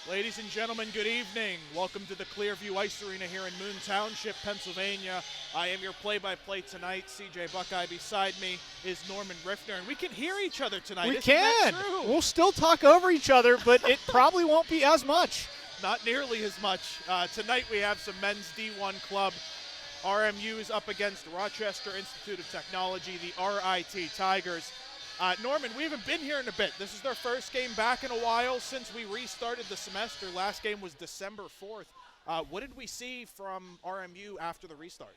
Ladies and gentlemen, good evening. Welcome to the Clearview Ice Arena here in Moon Township, Pennsylvania. I am your play-by-play tonight. CJ Buckeye beside me is Norman Riffner, and we can hear each other tonight. We Isn't that can. true? We'll still talk over each other, but it probably won't be as much. Not nearly as much. Tonight we have some men's D1 club. RMU is up against Rochester Institute of Technology, the RIT Tigers. Norman, we haven't been here in a bit. This is their first game back in a while since we restarted the semester. Last game was December 4th. What did we see from RMU after the restart?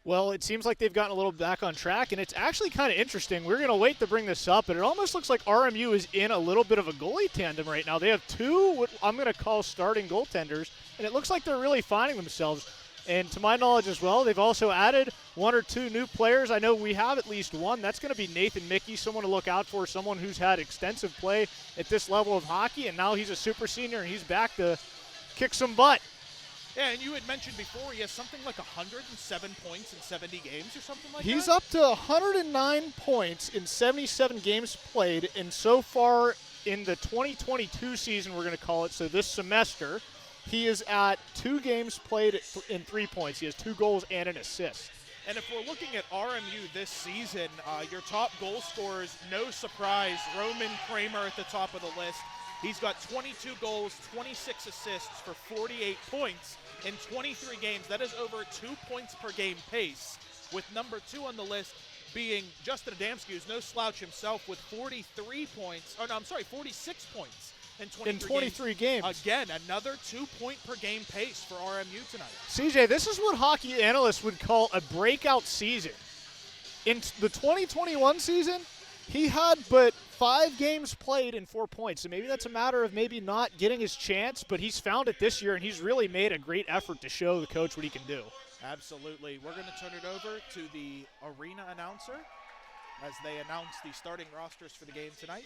Well, it seems like they've gotten a little back on track, and it's actually kind of interesting. We're going to wait to bring this up, but it almost looks like RMU is in a little bit of a goalie tandem right now. They have two what I'm going to call starting goaltenders, and it looks like they're really finding themselves. And to my knowledge as well, they've also added one or two new players. I know we have at least one. That's going to be Nathan Mickey, someone to look out for, someone who's had extensive play at this level of hockey, and now he's a super senior, and he's back to kick some butt. Yeah, and you had mentioned before he has something like 107 points in 70 games or something like that? He's up to 109 points in 77 games played, and so far in the 2022 season, we're going to call it, so this semester, he is at 2 games played in 3 points. He has 2 goals and an assist. And if we're looking at RMU this season, your top goal scorers, no surprise, Roman Kramer at the top of the list. He's got 22 goals, 26 assists for 48 points in 23 games. That is over 2 points per game pace, with number 2 on the list being Justin Adamski, who's no slouch himself, with 46 points. In 23 games. Again, another 2-point per game pace for RMU tonight. CJ, this is what hockey analysts would call a breakout season. In the 2021 season, he had but 5 games played in 4 points. So maybe that's a matter of maybe not getting his chance, but he's found it this year, and he's really made a great effort to show the coach what he can do. Absolutely. We're going to turn it over to the arena announcer as they announce the starting rosters for the game tonight.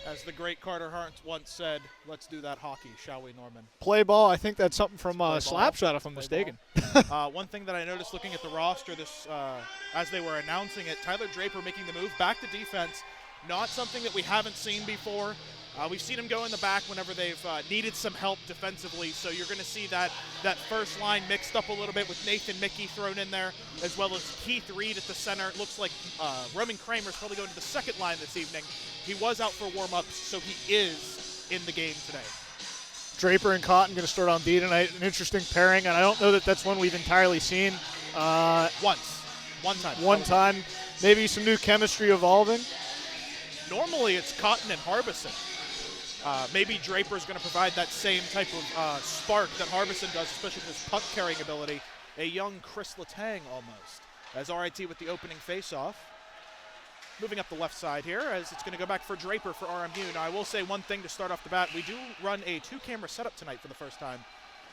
As the great Carter Hart once said, let's do that hockey, shall we, Norman? Play ball. I think that's something from Slapshot, if I'm mistaken. One thing that I noticed looking at the roster as they were announcing it, Tyler Draper making the move back to defense, not something that we haven't seen before. We've seen him go in the back whenever they've needed some help defensively, so you're going to see that first line mixed up a little bit with Nathan Mickey thrown in there, as well as Keith Reed at the center. It looks like Roman Kramer's probably going to the second line this evening. He was out for warm-ups, so he is in the game today. Draper and Cotton going to start on D tonight. An interesting pairing, and I don't know that that's one we've entirely seen. One time. Maybe some new chemistry evolving. Normally it's Cotton and Harbison. Maybe Draper's going to provide that same type of spark that Harbison does, especially with his puck-carrying ability. A young Chris Letang almost, as RIT with the opening face-off. Moving up the left side here, as it's going to go back for Draper for RMU. Now, I will say one thing to start off the bat. We do run a 2-camera setup tonight for the first time.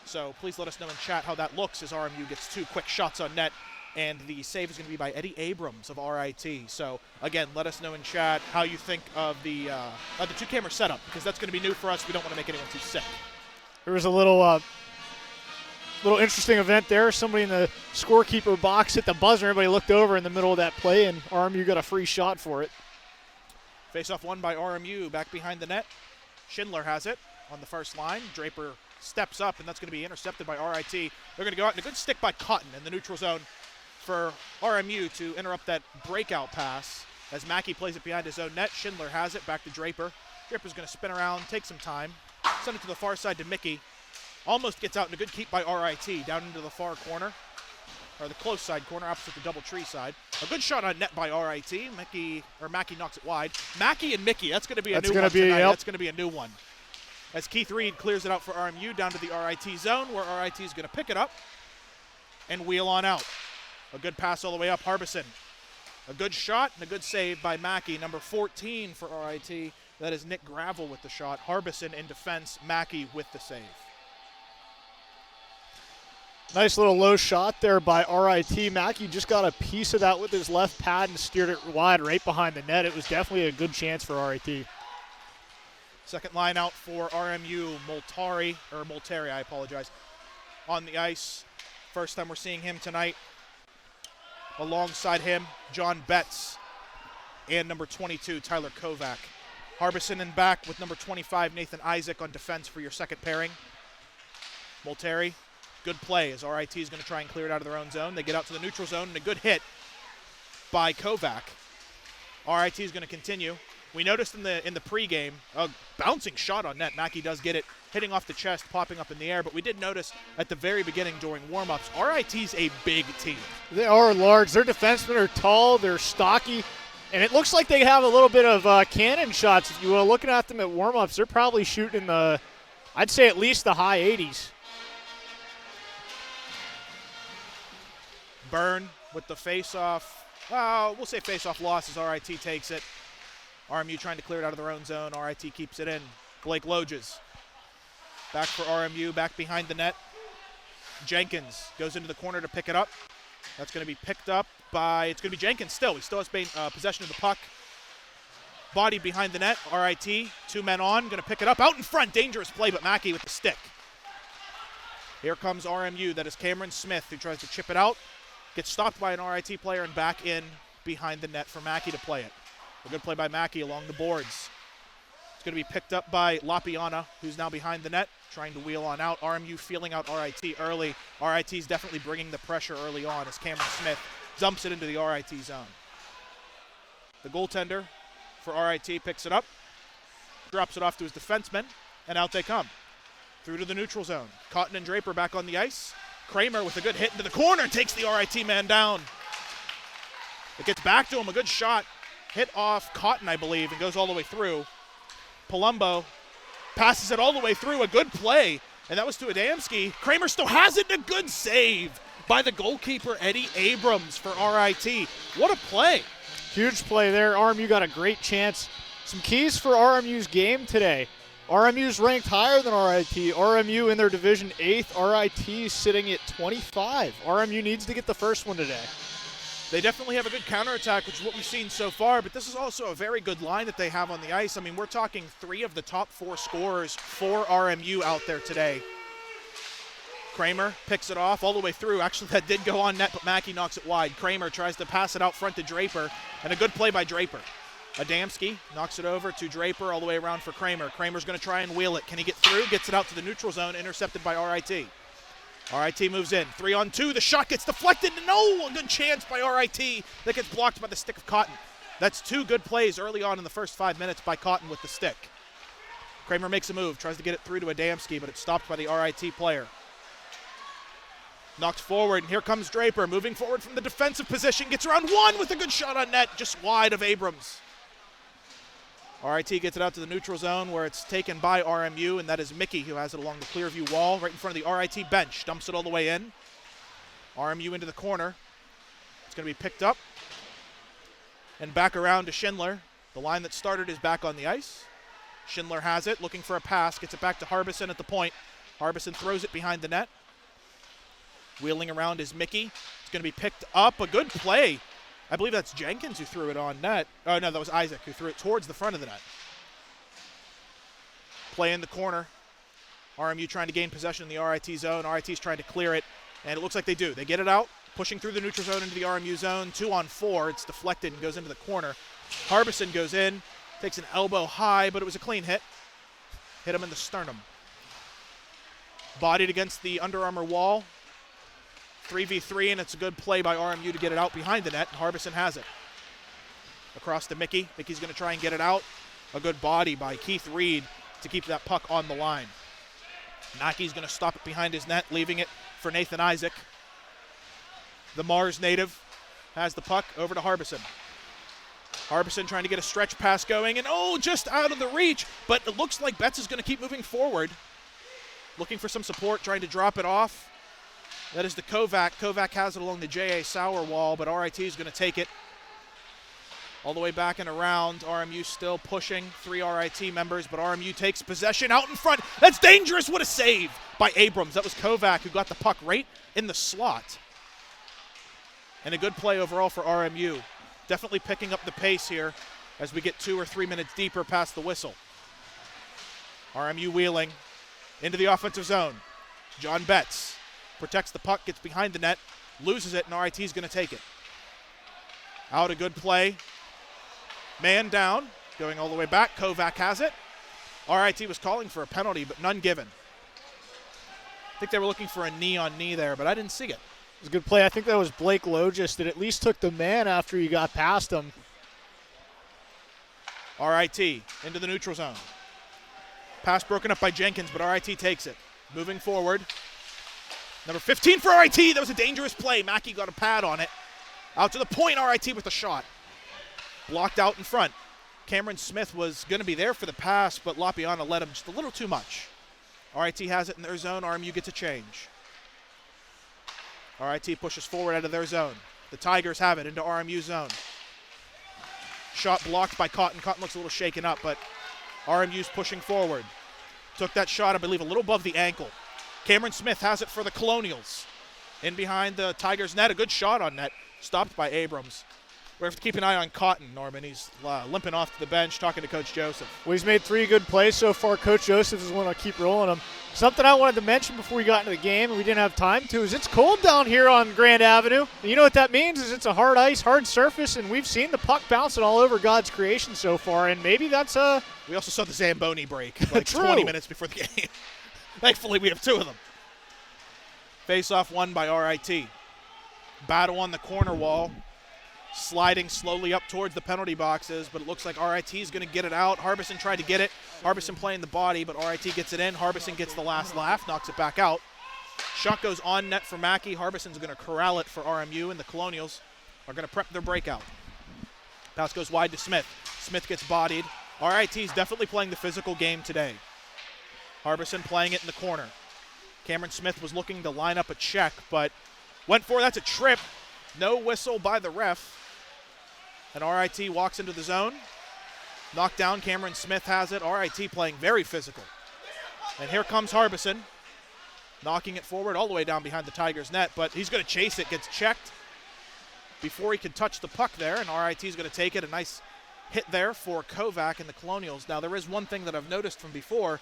So please let us know in chat how that looks as RMU gets 2 quick shots on net. And the save is going to be by Eddie Abrams of RIT. So, again, let us know in chat how you think of the 2-camera setup, because that's going to be new for us. We don't want to make anyone too sick. There was a little interesting event there. Somebody in the scorekeeper box hit the buzzer. Everybody looked over in the middle of that play, and RMU got a free shot for it. Face-off won by RMU. Back behind the net. Schindler has it on the first line. Draper steps up, and that's going to be intercepted by RIT. They're going to go out, and a good stick by Cotton in the neutral zone for RMU to interrupt that breakout pass as Mackey plays it behind his own net. Schindler has it, back to Draper. Draper's going to spin around, take some time, send it to the far side to Mickey. Almost gets out, and a good keep by RIT down into the far corner, or the close side corner, opposite the double tree side. A good shot on net by RIT. Mackey knocks it wide. Mackey and Mickey, that's going to be a new one tonight. Yep. That's going to be a new one. As Keith Reed clears it out for RMU down to the RIT zone, where RIT is going to pick it up and wheel on out. A good pass all the way up, Harbison. A good shot and a good save by Mackey, number 14 for RIT. That is Nick Gravel with the shot. Harbison in defense, Mackey with the save. Nice little low shot there by RIT. Mackey just got a piece of that with his left pad and steered it wide right behind the net. It was definitely a good chance for RIT. Second line out for RMU, Molteri, on the ice. First time we're seeing him tonight. Alongside him, John Betts and number 22, Tyler Kovac. Harbison in back with number 25, Nathan Isaac, on defense for your second pairing. Molteri, good play as RIT is going to try and clear it out of their own zone. They get out to the neutral zone, and a good hit by Kovac. RIT is going to continue. We noticed in the pregame a bouncing shot on net. Mackey does get it, hitting off the chest, popping up in the air. But we did notice at the very beginning during warm-ups, RIT's a big team. They are large. Their defensemen are tall. They're stocky. And it looks like they have a little bit of cannon shots. If you were looking at them at warm-ups, they're probably shooting I'd say at least the high 80s. Byrne with the face-off. We'll say face-off loss as RIT takes it. RMU trying to clear it out of their own zone. RIT keeps it in. Blake Loges. Back for RMU, back behind the net. Jenkins goes into the corner to pick it up. That's going to be picked up by, it's going to be Jenkins still. He still has possession of the puck. Body behind the net. RIT, 2 men on, going to pick it up. Out in front, dangerous play, but Mackey with the stick. Here comes RMU. That is Cameron Smith, who tries to chip it out. Gets stopped by an RIT player and back in behind the net for Mackey to play it. A good play by Mackey along the boards. It's going to be picked up by Lapiana, who's now behind the net, trying to wheel on out. RMU feeling out RIT early. RIT's definitely bringing the pressure early on as Cameron Smith dumps it into the RIT zone. The goaltender for RIT picks it up, drops it off to his defenseman, and out they come. Through to the neutral zone. Cotton and Draper back on the ice. Kramer with a good hit into the corner takes the RIT man down. It gets back to him, a good shot. Hit off Cotton, I believe, and goes all the way through. Palumbo passes it all the way through, a good play, and that was to Adamski. Kramer still has it, and a good save by the goalkeeper, Eddie Abrams, for RIT. What a play. Huge play there. RMU got a great chance. Some keys for RMU's game today. RMU's ranked higher than RIT. RMU in their division 8th. RIT sitting at 25. RMU needs to get the first one today. They definitely have a good counterattack, which is what we've seen so far, but this is also a very good line that they have on the ice. I mean, we're talking 3 of the top 4 scorers for RMU out there today. Kramer picks it off all the way through. Actually, that did go on net, but Mackey knocks it wide. Kramer tries to pass it out front to Draper, and a good play by Draper. Adamski knocks it over to Draper all the way around for Kramer. Kramer's going to try and wheel it. Can he get through? Gets it out to the neutral zone, intercepted by RIT. RIT moves in. 3-on-2. The shot gets deflected. No, a good chance by RIT that gets blocked by the stick of Cotton. That's 2 good plays early on in the first 5 minutes by Cotton with the stick. Kramer makes a move, tries to get it through to Adamski, but it's stopped by the RIT player. Knocked forward, and here comes Draper, moving forward from the defensive position. Gets around 1 with a good shot on net, just wide of Abrams. RIT gets it out to the neutral zone where it's taken by RMU, and that is Mickey who has it along the Clearview wall right in front of the RIT bench. Dumps it all the way in. RMU into the corner. It's going to be picked up and back around to Schindler. The line that started is back on the ice. Schindler has it, looking for a pass. Gets it back to Harbison at the point. Harbison throws it behind the net. Wheeling around is Mickey. It's going to be picked up. A good play. I believe that's Jenkins who threw it on net. Oh, no, that was Isaac who threw it towards the front of the net. Play in the corner. RMU trying to gain possession in the RIT zone. RIT's trying to clear it, and it looks like they do. They get it out, pushing through the neutral zone into the RMU zone. 2-on-4. It's deflected and goes into the corner. Harbison goes in, takes an elbow high, but it was a clean hit. Hit him in the sternum. Bodied against the Under Armour wall. 3v3, and it's a good play by RMU to get it out behind the net, and Harbison has it. Across to Mickey. Mickey's going to try and get it out. A good body by Keith Reed to keep that puck on the line. Mackey's going to stop it behind his net, leaving it for Nathan Isaac. The Mars native has the puck over to Harbison. Harbison trying to get a stretch pass going, and just out of the reach, but it looks like Betts is going to keep moving forward. Looking for some support, trying to drop it off. That is the Kovac. Kovac has it along the J.A. Sauer wall, but RIT is going to take it all the way back and around. RMU still pushing 3 RIT members, but RMU takes possession out in front. That's dangerous. What a save by Abrams. That was Kovac who got the puck right in the slot. And a good play overall for RMU. Definitely picking up the pace here as we get 2 or 3 minutes deeper past the whistle. RMU wheeling into the offensive zone. John Betts protects the puck, gets behind the net, loses it, and RIT is going to take it. Out a good play. Man down. Going all the way back. Kovac has it. RIT was calling for a penalty, but none given. I think they were looking for a knee-on-knee there, but I didn't see it. It was a good play. I think that was Blake Logis that at least took the man after he got past him. RIT into the neutral zone. Pass broken up by Jenkins, but RIT takes it. Moving forward. Number 15 for RIT. That was a dangerous play. Mackey got a pad on it. Out to the point, RIT with the shot. Blocked out in front. Cameron Smith was going to be there for the pass, but Lapiana led him just a little too much. RIT has it in their zone. RMU gets a change. RIT pushes forward out of their zone. The Tigers have it into RMU zone. Shot blocked by Cotton. Cotton looks a little shaken up, but RMU's pushing forward. Took that shot, I believe, a little above the ankle. Cameron Smith has it for the Colonials. In behind the Tigers' net. A good shot on net. Stopped by Abrams. We have to keep an eye on Cotton, Norman. He's limping off to the bench, talking to Coach Joseph. Well, he's made 3 good plays so far. Coach Joseph is going to keep rolling them. Something I wanted to mention before we got into the game, and we didn't have time to, is it's cold down here on Grand Avenue. And you know what that means is it's a hard ice, hard surface, and we've seen the puck bouncing all over God's creation so far, and maybe that's a... We also saw the Zamboni break, like 20 minutes before the game. Thankfully, we have 2 of them. Face-off won by RIT. Battle on the corner wall. Sliding slowly up towards the penalty boxes, but it looks like RIT is going to get it out. Harbison tried to get it. Harbison playing the body, but RIT gets it in. Harbison gets the last laugh, knocks it back out. Shot goes on net for Mackey. Harbison's going to corral it for RMU, and the Colonials are going to prep their breakout. Pass goes wide to Smith. Smith gets bodied. RIT's definitely playing the physical game today. Harbison playing it in the corner. Cameron Smith was looking to line up a check, but went for it. That's a trip. No whistle by the ref. And RIT walks into the zone. Knocked down. Cameron Smith has it. RIT playing very physical. And here comes Harbison. Knocking it forward all the way down behind the Tigers' net. But he's going to chase it. Gets checked before he can touch the puck there. And RIT is going to take it. A nice hit there for Kovac and the Colonials. Now, there is one thing that I've noticed from before.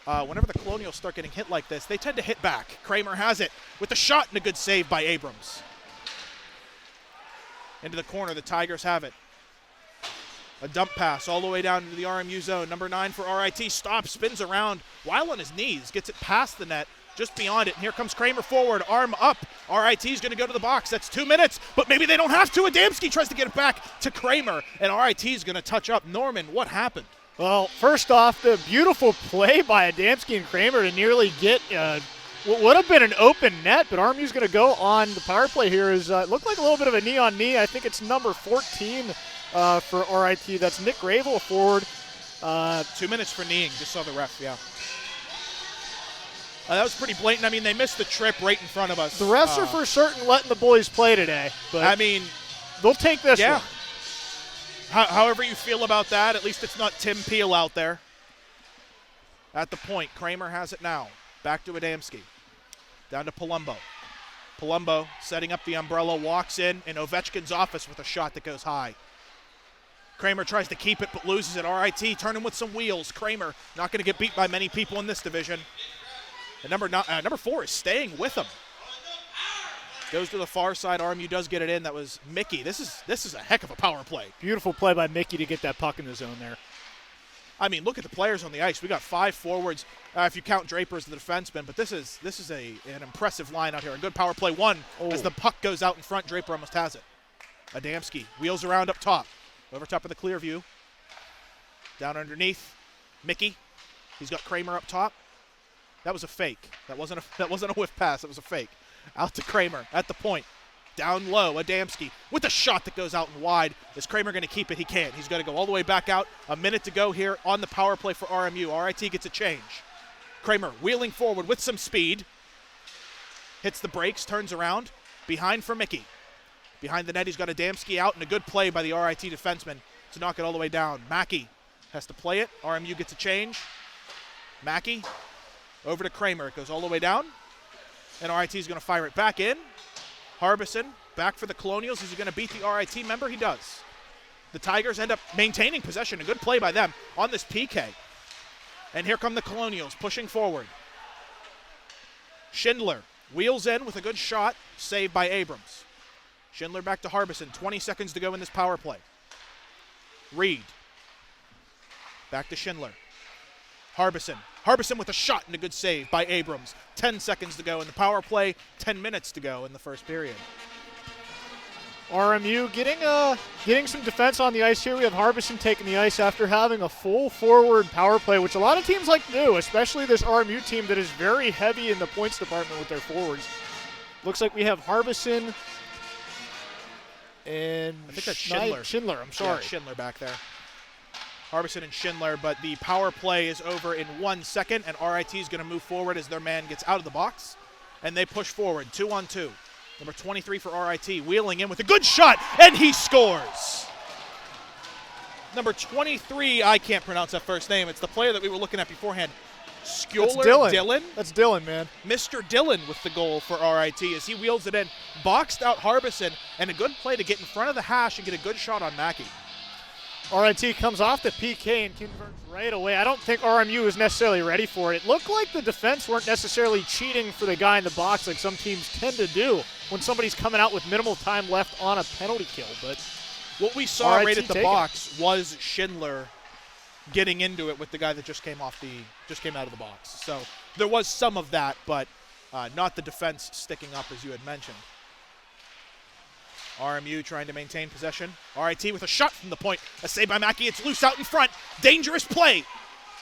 Whenever the Colonials start getting hit like this, they tend to hit back. Kramer has it with the shot and a good save by Abrams. Into the corner, the Tigers have it. A dump pass all the way down into the RMU zone. Number 9 for RIT, stops, spins around, while on his knees, gets it past the net, just beyond it. And here comes Kramer forward, arm up. RIT's going to go to the box. That's 2 minutes, but maybe they don't have to. Adamski tries to get it back to Kramer, and RIT's going to touch up. Norman, what happened? Well, first off, the beautiful play by Adamski and Kramer to nearly get what would have been an open net, but RMU's going to go on the power play here. It looked like a little bit of a knee-on-knee. I think it's number 14 for RIT. That's Nick Gravel forward. 2 minutes for kneeing. Just saw the ref, yeah. That was pretty blatant. I mean, they missed the trip right in front of us. The refs are for certain letting the boys play today. But I mean, they'll take this one. However you feel about that, at least it's not Tim Peel out there. At the point, Kramer has it now. Back to Adamski. Down to Palumbo. Palumbo setting up the umbrella, walks in Ovechkin's office with a shot that goes high. Kramer tries to keep it but loses it. RIT turning with some wheels. Kramer not going to get beat by many people in this division. And number 4 is staying with him. Goes to the far side. RMU does get it in. That was Mickey. This is a heck of a power play. Beautiful play by Mickey to get that puck in the zone there. I mean, look at the players on the ice. We got 5 forwards, if you count Draper as the defenseman. But this is an impressive line out here. A good power play. As the puck goes out in front, Draper almost has it. Adamski wheels around up top. Over top of the clear view. Down underneath, Mickey. He's got Kramer up top. That was a fake. That wasn't a whiff pass. It was a fake. Out to Kramer at the point. Down low, Adamski with a shot that goes out and wide. Is Kramer going to keep it? He can't. He's going to go all the way back out. A minute to go here on the power play for RMU. RIT gets a change. Kramer wheeling forward with some speed. Hits the brakes, turns around. Behind for Mickey. Behind the net, he's got Adamski out, and a good play by the RIT defenseman to knock it all the way down. Mackey has to play it. RMU gets a change. Mackey over to Kramer. It goes all the way down. And RIT is going to fire it back in. Harbison back for the Colonials. Is he going to beat the RIT member? He does. The Tigers end up maintaining possession. A good play by them on this PK. And here come the Colonials pushing forward. Schindler wheels in with a good shot. Saved by Abrams. Schindler back to Harbison. 20 seconds to go in this power play. Reed Back to Schindler. Harbison. Harbison with a shot and a good save by Abrams. 10 seconds to go in the power play, 10 minutes to go in the first period. RMU getting some defense on the ice here. We have Harbison taking the ice after having a full forward power play, which a lot of teams like to do, especially this RMU team that is very heavy in the points department with their forwards. Looks like we have Harbison and I think that's Schindler. Schindler, I'm sorry. Yeah, Schindler back there. Harbison and Schindler, but the power play is over in 1 second, and RIT is going to move forward as their man gets out of the box, and they push forward, 2-on-2. Number 23 for RIT, wheeling in with a good shot, and he scores. Number 23, I can't pronounce that first name. It's the player that we were looking at beforehand. Dylan. That's Dylan, man. Mr. Dylan with the goal for RIT as he wheels it in, boxed out Harbison, and a good play to get in front of the hash and get a good shot on Mackey. RIT comes off the PK and converts right away. I don't think RMU is necessarily ready for it. It looked like the defense weren't necessarily cheating for the guy in the box like some teams tend to do when somebody's coming out with minimal time left on a penalty kill. But what we saw right at the taking box was Schindler getting into it with the guy that just came out of the box. So there was some of that, but not the defense sticking up as you had mentioned. RMU trying to maintain possession. RIT with a shot from the point. A save by Mackey. It's loose out in front. Dangerous play.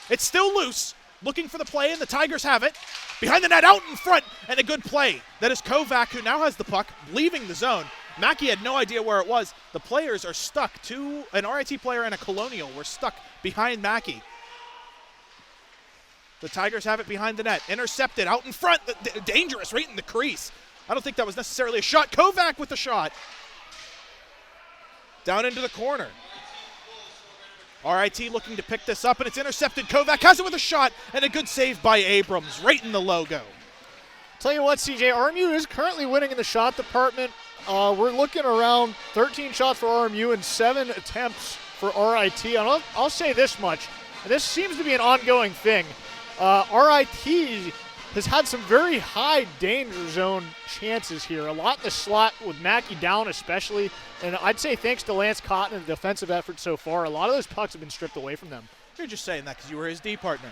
It's still loose. Looking for the play, and the Tigers have it. Behind the net, out in front, and a good play. That is Kovac, who now has the puck, leaving the zone. Mackey had no idea where it was. The players are stuck. An RIT player and a Colonial were stuck behind Mackey. The Tigers have it behind the net. Intercepted, out in front. Dangerous, right in the crease. I don't think that was necessarily a shot. Kovac with the shot. Down into the corner. RIT looking to pick this up, and it's intercepted. Kovac has it with a shot, and a good save by Abrams, right in the logo. Tell you what, CJ, RMU is currently winning in the shot department. We're looking around 13 shots for RMU and 7 attempts for RIT. And I'll say this much, and this seems to be an ongoing thing. RIT has had some very high danger zone chances here. A lot in the slot with Mackey down especially. And I'd say thanks to Lance Cotton and the defensive effort so far, a lot of those pucks have been stripped away from them. You're just saying that because you were his D partner.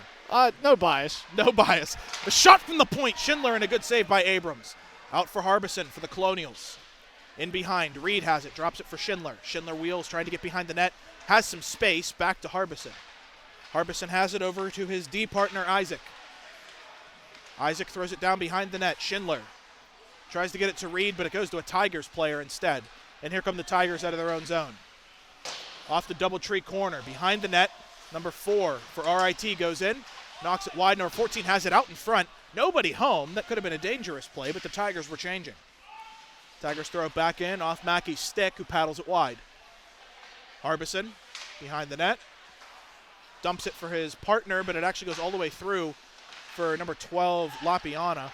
No bias. No bias. A shot from the point. Schindler and a good save by Abrams. Out for Harbison for the Colonials. In behind. Reed has it. Drops it for Schindler. Schindler wheels, trying to get behind the net. Has some space. Back to Harbison. Harbison has it over to his D partner, Isaac. Isaac throws it down behind the net. Schindler tries to get it to Reed, but it goes to a Tigers player instead. And here come the Tigers out of their own zone. Off the DoubleTree corner. Behind the net, number 4 for RIT goes in. Knocks it wide. Number 14 has it out in front. Nobody home. That could have been a dangerous play, but the Tigers were changing. Tigers throw it back in off Mackey's stick, who paddles it wide. Harbison behind the net. Dumps it for his partner, but it actually goes all the way through for number 12, Lapiana.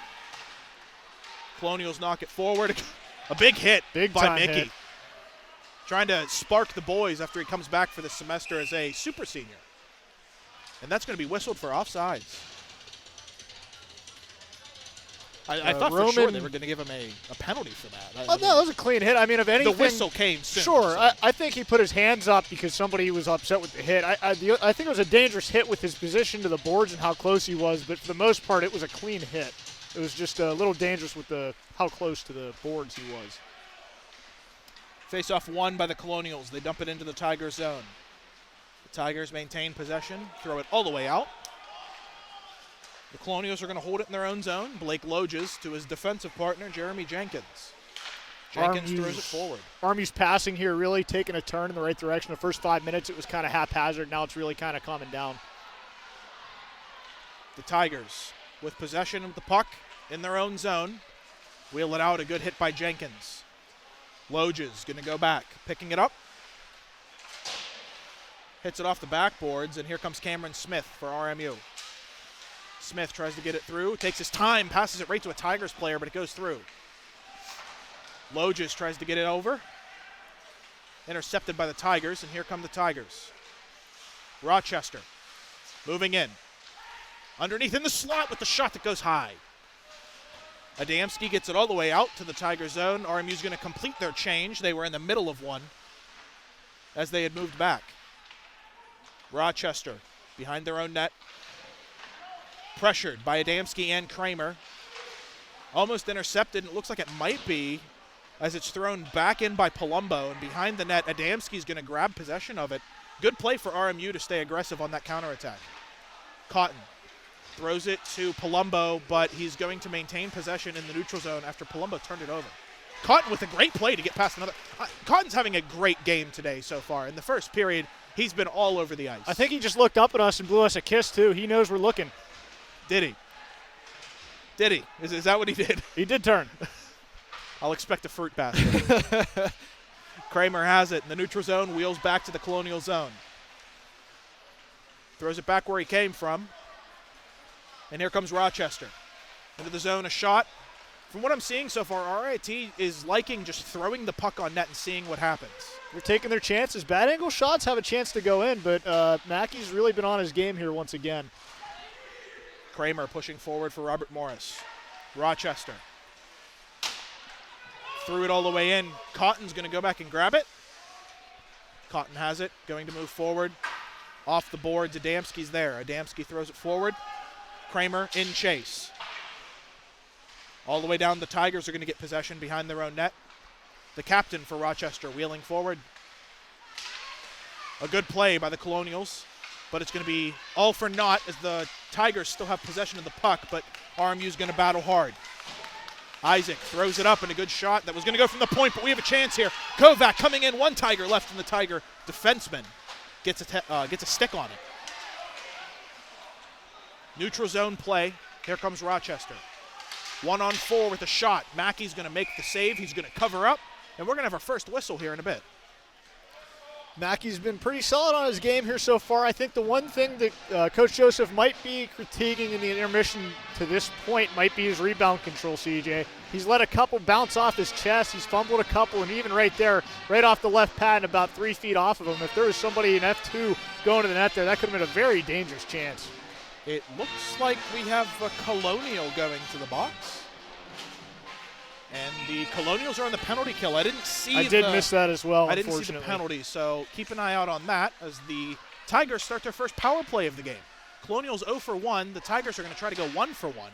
Colonials knock it forward. A big hit by Mickey. Hit. Trying to spark the boys after he comes back for this semester as a super senior. And that's going to be whistled for offsides. I thought for sure they were going to give him a penalty for that. No, that was a clean hit. I mean, if anything, the whistle came soon. Sure, so. I think he put his hands up because somebody was upset with the hit. I think it was a dangerous hit with his position to the boards and how close he was, but for the most part, it was a clean hit. It was just a little dangerous with how close to the boards he was. Face-off won by the Colonials. They dump it into the Tigers zone. The Tigers maintain possession, throw it all the way out. The Colonials are going to hold it in their own zone. Blake Loges to his defensive partner, Jeremy Jenkins. Jenkins throws it forward. RMU's passing here really taking a turn in the right direction. The first 5 minutes, it was kind of haphazard. Now it's really kind of calming down. The Tigers with possession of the puck in their own zone. Wheel it out, a good hit by Jenkins. Loges going to go back, picking it up. Hits it off the backboards, and here comes Cameron Smith for RMU. Smith tries to get it through, takes his time, passes it right to a Tigers player, but it goes through. Loges tries to get it over. Intercepted by the Tigers, and here come the Tigers. Rochester moving in. Underneath in the slot with the shot that goes high. Adamski gets it all the way out to the Tiger zone. RMU's going to complete their change. They were in the middle of one as they had moved back. Rochester behind their own net. Pressured by Adamski and Kramer. Almost intercepted. It looks like it might be as it's thrown back in by Palumbo. And behind the net, Adamski's going to grab possession of it. Good play for RMU to stay aggressive on that counterattack. Cotton throws it to Palumbo, but he's going to maintain possession in the neutral zone after Palumbo turned it over. Cotton with a great play to get past another. Cotton's having a great game today so far. In the first period, he's been all over the ice. I think he just looked up at us and blew us a kiss, too. He knows we're looking. Did he? Did he? Is that what he did? He did turn. I'll expect a fruit basket. Kramer has it in the neutral zone, wheels back to the Colonial zone. Throws it back where he came from. And here comes Rochester. Into the zone, a shot. From what I'm seeing so far, RIT is liking just throwing the puck on net and seeing what happens. They're taking their chances. Bad angle shots have a chance to go in, but Mackey's really been on his game here once again. Kramer pushing forward for Robert Morris. Rochester. Threw it all the way in. Cotton's going to go back and grab it. Cotton has it, going to move forward. Off the boards, Adamski's there. Adamski throws it forward. Kramer in chase. All the way down, the Tigers are going to get possession behind their own net. The captain for Rochester wheeling forward. A good play by the Colonials, but it's going to be all for naught as the Tigers still have possession of the puck, but RMU's going to battle hard. Isaac throws it up and a good shot that was going to go from the point, but we have a chance here. Kovac coming in, one Tiger left, and the Tiger defenseman gets a stick on it. Neutral zone play. Here comes Rochester. 1-on-4 with a shot. Mackey's going to make the save. He's going to cover up, and we're going to have our first whistle here in a bit. Mackey's been pretty solid on his game here so far. I think the one thing that Coach Joseph might be critiquing in the intermission to this point might be his rebound control, CJ. He's let a couple bounce off his chest. He's fumbled a couple, and even right there, right off the left pad and about 3 feet off of him, if there was somebody in F2 going to the net there, that could have been a very dangerous chance. It looks like we have a Colonial going to the box. And the Colonials are on the penalty kill. I didn't see I did miss that as well, I didn't see the penalty, so keep an eye out on that as the Tigers start their first power play of the game. Colonials 0 for 1. The Tigers are going to try to go 1 for 1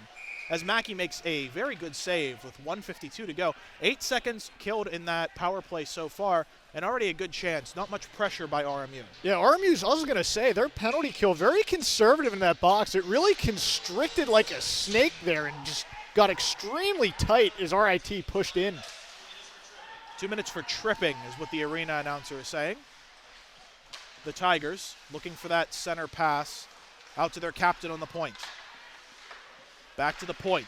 as Mackey makes a very good save with 1:52 to go. 8 seconds killed in that power play so far, and already a good chance. Not much pressure by RMU. Yeah, RMU's, I was going to say, their penalty kill, very conservative in that box. It really constricted like a snake there and just got extremely tight as RIT pushed in. 2 minutes for tripping is what the arena announcer is saying. The Tigers looking for that center pass out to their captain on the point. Back to the point.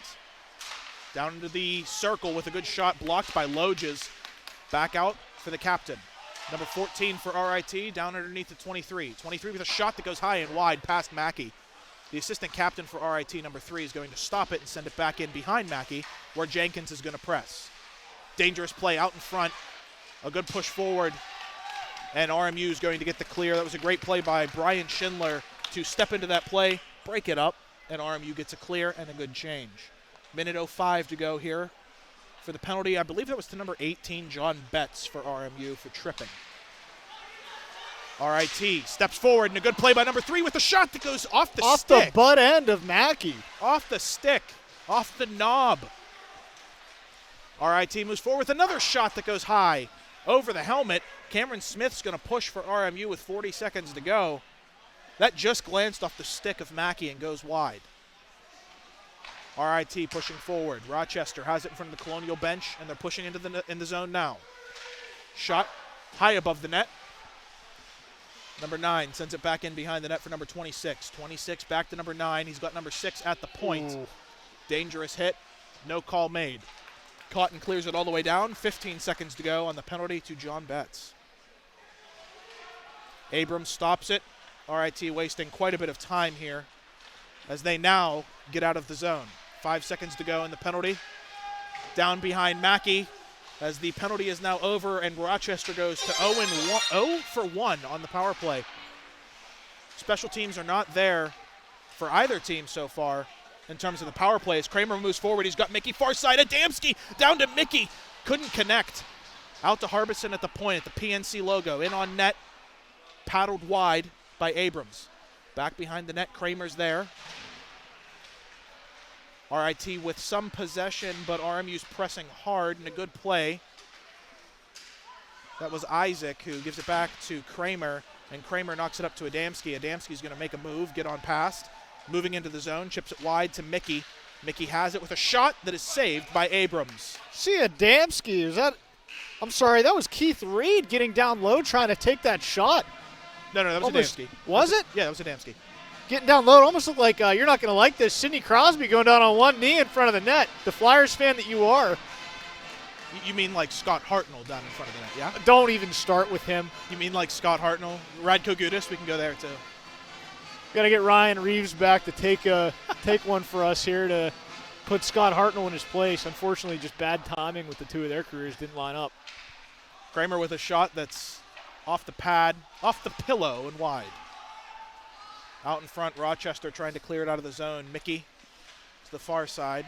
Down into the circle with a good shot blocked by Loges. Back out for the captain. Number 14 for RIT down underneath the 23. 23 with a shot that goes high and wide past Mackey. The assistant captain for RIT, number 3, is going to stop it and send it back in behind Mackey, where Jenkins is going to press. Dangerous play out in front. A good push forward, and RMU is going to get the clear. That was a great play by Brian Schindler to step into that play, break it up, and RMU gets a clear and a good change. Minute 05 to go here for the penalty. I believe that was to number 18, John Betts, for RMU for tripping. RIT steps forward, and a good play by number 3 with a shot that goes off the stick. Off the butt end of Mackey. Off the stick, off the knob. RIT moves forward with another shot that goes high over the helmet. Cameron Smith's going to push for RMU with 40 seconds to go. That just glanced off the stick of Mackey and goes wide. RIT pushing forward. Rochester has it in front of the Colonial bench, and they're pushing into the zone now. Shot high above the net. Number 9 sends it back in behind the net for number 26. 26 back to number 9. He's got number 6 at the point. Ooh. Dangerous hit. No call made. Cotton clears it all the way down. 15 seconds to go on the penalty to John Betts. Abrams stops it. RIT wasting quite a bit of time here as they now get out of the zone. 5 seconds to go in the penalty. Down behind Mackey as the penalty is now over, and Rochester goes to 0 for 1 on the power play. Special teams are not there for either team so far in terms of the power play. As Kramer moves forward, he's got Mickey far side. Adamski down to Mickey. Couldn't connect. Out to Harbison at the point at the PNC logo. In on net. Paddled wide. by Abrams. Back behind the net, Kramer's there. RIT with some possession, but RMU's pressing hard and a good play. That was Isaac who gives it back to Kramer, and Kramer knocks it up to Adamski. Adamski's going to make a move, get on past. Moving into the zone, chips it wide to Mickey. Mickey has it with a shot that is saved by Abrams. See, Adamski, is that... I'm sorry, that was Keith Reed getting down low trying to take that shot. No, that was Adamski. Was it? Yeah, that was Adamski. Getting down low, it almost looked like you're not going to like this. Sidney Crosby going down on one knee in front of the net. The Flyers fan that you are. You mean like Scott Hartnell down in front of the net, yeah? Don't even start with him. You mean like Scott Hartnell? Radko Gudas, we can go there too. Got to get Ryan Reeves back to take one for us here to put Scott Hartnell in his place. Unfortunately, just bad timing with the two of their careers didn't line up. Kramer with a shot that's off the pad, off the pillow and wide. Out in front, Rochester trying to clear it out of the zone. Mickey to the far side.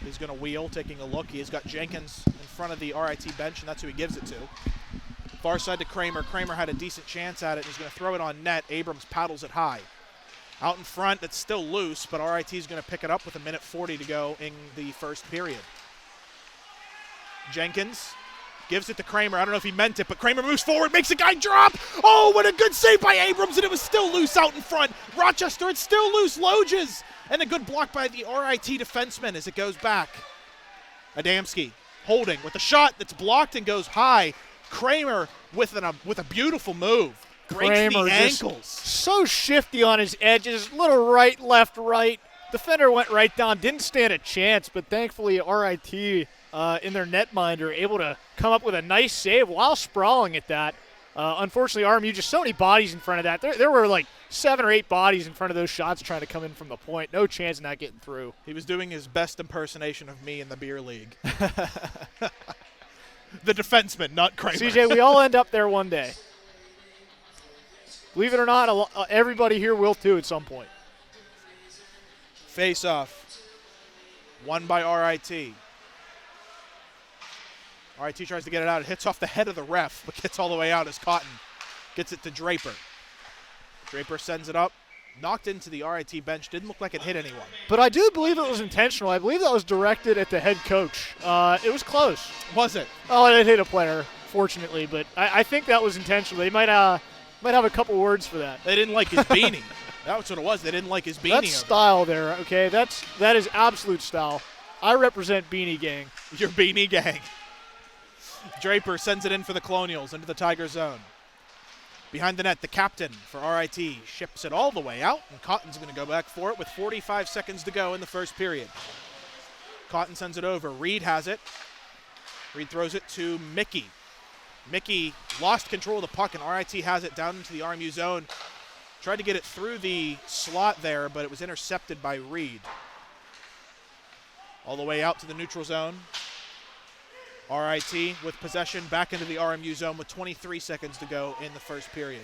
He's going to wheel, taking a look. He's got Jenkins in front of the RIT bench, and that's who he gives it to. Far side to Kramer. Kramer had a decent chance at it. He's going to throw it on net. Abrams paddles it high. Out in front, it's still loose, but RIT is going to pick it up with 1:40 to go in the first period. Jenkins gives it to Kramer. I don't know if he meant it, but Kramer moves forward, makes a guy drop. Oh, what a good save by Abrams, and it was still loose out in front. Rochester, it's still loose. Loges. And a good block by the RIT defenseman as it goes back. Adamski holding with a shot that's blocked and goes high. Kramer with a beautiful move. Breaks Kramer the ankles. So shifty on his edges. Little right, left, right. Defender went right down. Didn't stand a chance, but thankfully RIT in their netminder able to come up with a nice save while sprawling at that. Unfortunately, RMU just so many bodies in front of that. There were like 7 or 8 bodies in front of those shots trying to come in from the point. No chance of not getting through. He was doing his best impersonation of me in the beer league. The defenseman, not Kramer. CJ, we all end up there one day. Believe it or not, everybody here will too at some point. Face off. Won by RIT. RIT tries to get it out. It hits off the head of the ref, but gets all the way out as Cotton gets it to Draper. Draper sends it up. Knocked into the RIT bench. Didn't look like it hit anyone. But I do believe it was intentional. I believe that was directed at the head coach. It was close. Was it? Oh, it hit a player, fortunately, but I think that was intentional. They might have a couple words for that. They didn't like his beanie. That's what it was. They didn't like his beanie. That's style there, okay? That is absolute style. I represent Beanie Gang. Your Beanie Gang. Draper sends it in for the Colonials into the Tiger zone. Behind the net, the captain for RIT ships it all the way out, and Cotton's going to go back for it with 45 seconds to go in the first period. Cotton sends it over. Reed has it. Reed throws it to Mickey. Mickey lost control of the puck, and RIT has it down into the RMU zone. Tried to get it through the slot there, but it was intercepted by Reed. All the way out to the neutral zone. RIT with possession back into the RMU zone with 23 seconds to go in the first period.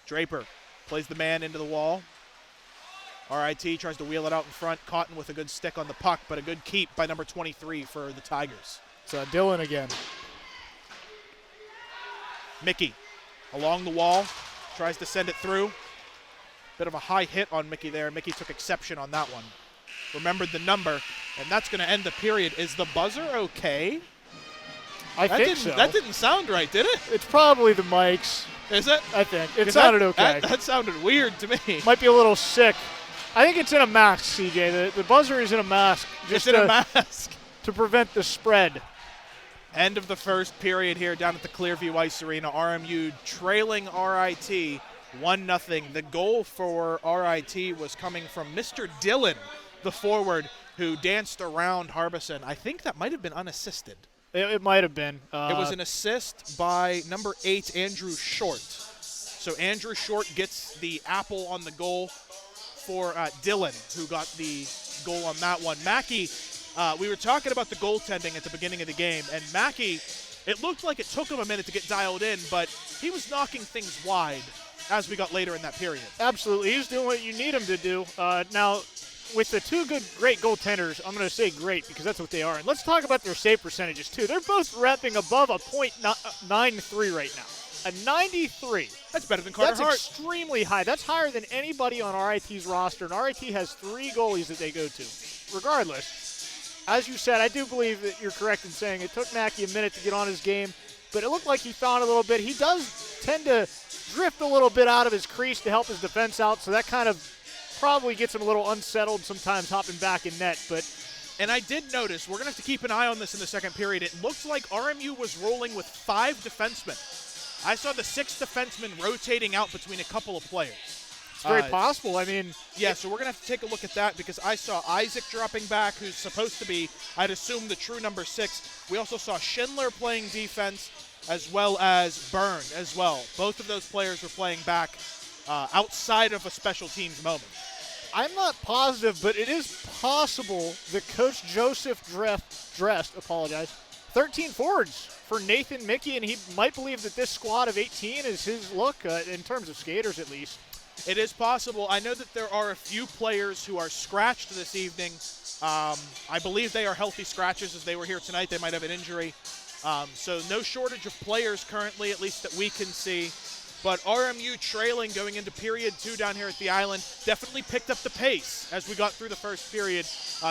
Draper plays the man into the wall. RIT tries to wheel it out in front. Cotton with a good stick on the puck, but a good keep by number 23 for the Tigers. It's Dylan again. Mickey along the wall, tries to send it through. Bit of a high hit on Mickey there. Mickey took exception on that one. Remembered the number, and that's going to end the period. Is the buzzer okay? I think so. That didn't sound right, did it? It's probably the mics. Is it? I think. It sounded okay. That sounded weird to me. Might be a little sick. I think it's in a mask, CJ. The buzzer is in a mask. Just in a mask. To prevent the spread. End of the first period here down at the Clearview Ice Arena. RMU trailing RIT 1-0. The goal for RIT was coming from Mr. Dillon, the forward, who danced around Harbison. I think that might have been unassisted. It might have been. It was an assist by number 8, Andrew Short. So Andrew Short gets the apple on the goal for Dillon, who got the goal on that one. Mackey, we were talking about the goaltending at the beginning of the game, and Mackey, it looked like it took him a minute to get dialed in, but he was knocking things wide as we got later in that period. Absolutely. He was doing what you need him to do. Now, with the two great goaltenders, I'm going to say great because that's what they are. And let's talk about their save percentages, too. They're both repping above a .93 right now. A 93. That's better than Carter That's Hart. extremely high. That's higher than anybody on RIT's roster, and RIT has 3 goalies that they go to. Regardless, as you said, I do believe that you're correct in saying it took Mackey a minute to get on his game, but it looked like he found a little bit. He does tend to drift a little bit out of his crease to help his defense out, so that kind of probably gets him a little unsettled sometimes hopping back in net. And I did notice, we're going to have to keep an eye on this in the second period. It looked like RMU was rolling with 5 defensemen. I saw the 6th defenseman rotating out between a couple of players. It's very possible. I mean, yeah, so we're going to have to take a look at that because I saw Isaac dropping back, who's supposed to be, I'd assume, the true number 6. We also saw Schindler playing defense as well as Byrne as well. Both of those players were playing back outside of a special teams moment. I'm not positive, but it is possible that Coach Joseph dressed 13 forwards for Nathan Mickey, and he might believe that this squad of 18 is his look, in terms of skaters at least. It is possible. I know that there are a few players who are scratched this evening. I believe they are healthy scratches as they were here tonight. They might have an injury. So no shortage of players currently, at least that we can see. But RMU trailing going into period 2 down here at the island definitely picked up the pace as we got through the first period,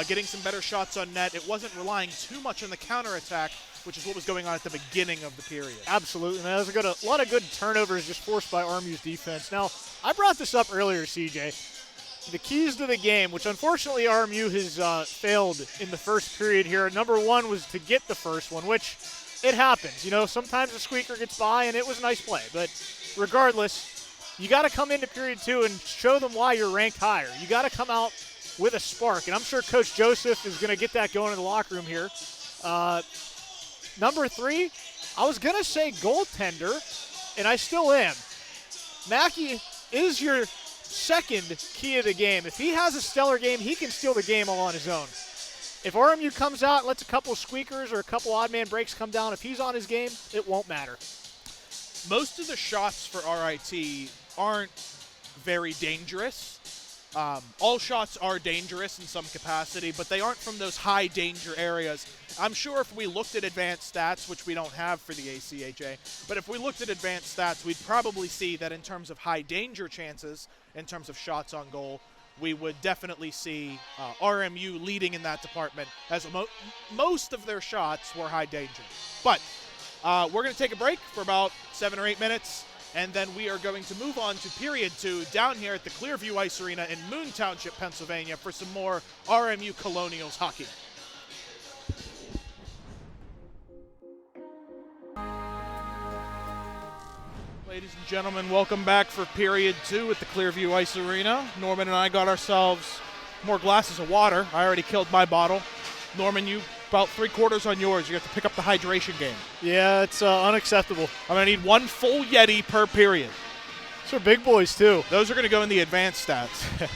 getting some better shots on net. It wasn't relying too much on the counterattack, which is what was going on at the beginning of the period. Absolutely, man. There was a lot of good turnovers just forced by RMU's defense. Now, I brought this up earlier, CJ. The keys to the game, which unfortunately RMU has failed in the first period here. Number 1 was to get the first one, which it happens. You know, sometimes a squeaker gets by, and it was a nice play. But regardless, you got to come into period 2 and show them why you're ranked higher. You got to come out with a spark, and I'm sure Coach Joseph is going to get that going in the locker room here. Number 3, I was going to say goaltender, and I still am. Mackey is your second key of the game. If he has a stellar game, he can steal the game all on his own. If RMU comes out and lets a couple of squeakers or a couple odd man breaks come down, if he's on his game, it won't matter. Most of the shots for RIT aren't very dangerous. All shots are dangerous in some capacity, but they aren't from those high danger areas. I'm sure if we looked at advanced stats, which we don't have for the ACHA, but if we looked at advanced stats, we'd probably see that in terms of high danger chances, in terms of shots on goal, we would definitely see RMU leading in that department, as most of their shots were high danger. But we're going to take a break for about 7 or 8 minutes, and then we are going to move on to period 2 down here at the Clearview Ice Arena in Moon Township, Pennsylvania, for some more RMU Colonials hockey. Ladies and gentlemen, welcome back for period 2 at the Clearview Ice Arena. Norman and I got ourselves more glasses of water. I already killed my bottle. Norman, you about 3/4 on yours. You have to pick up the hydration game. Yeah, it's unacceptable. I'm going to need 1 full Yeti per period. Those are big boys, too. Those are going to go in the advanced stats.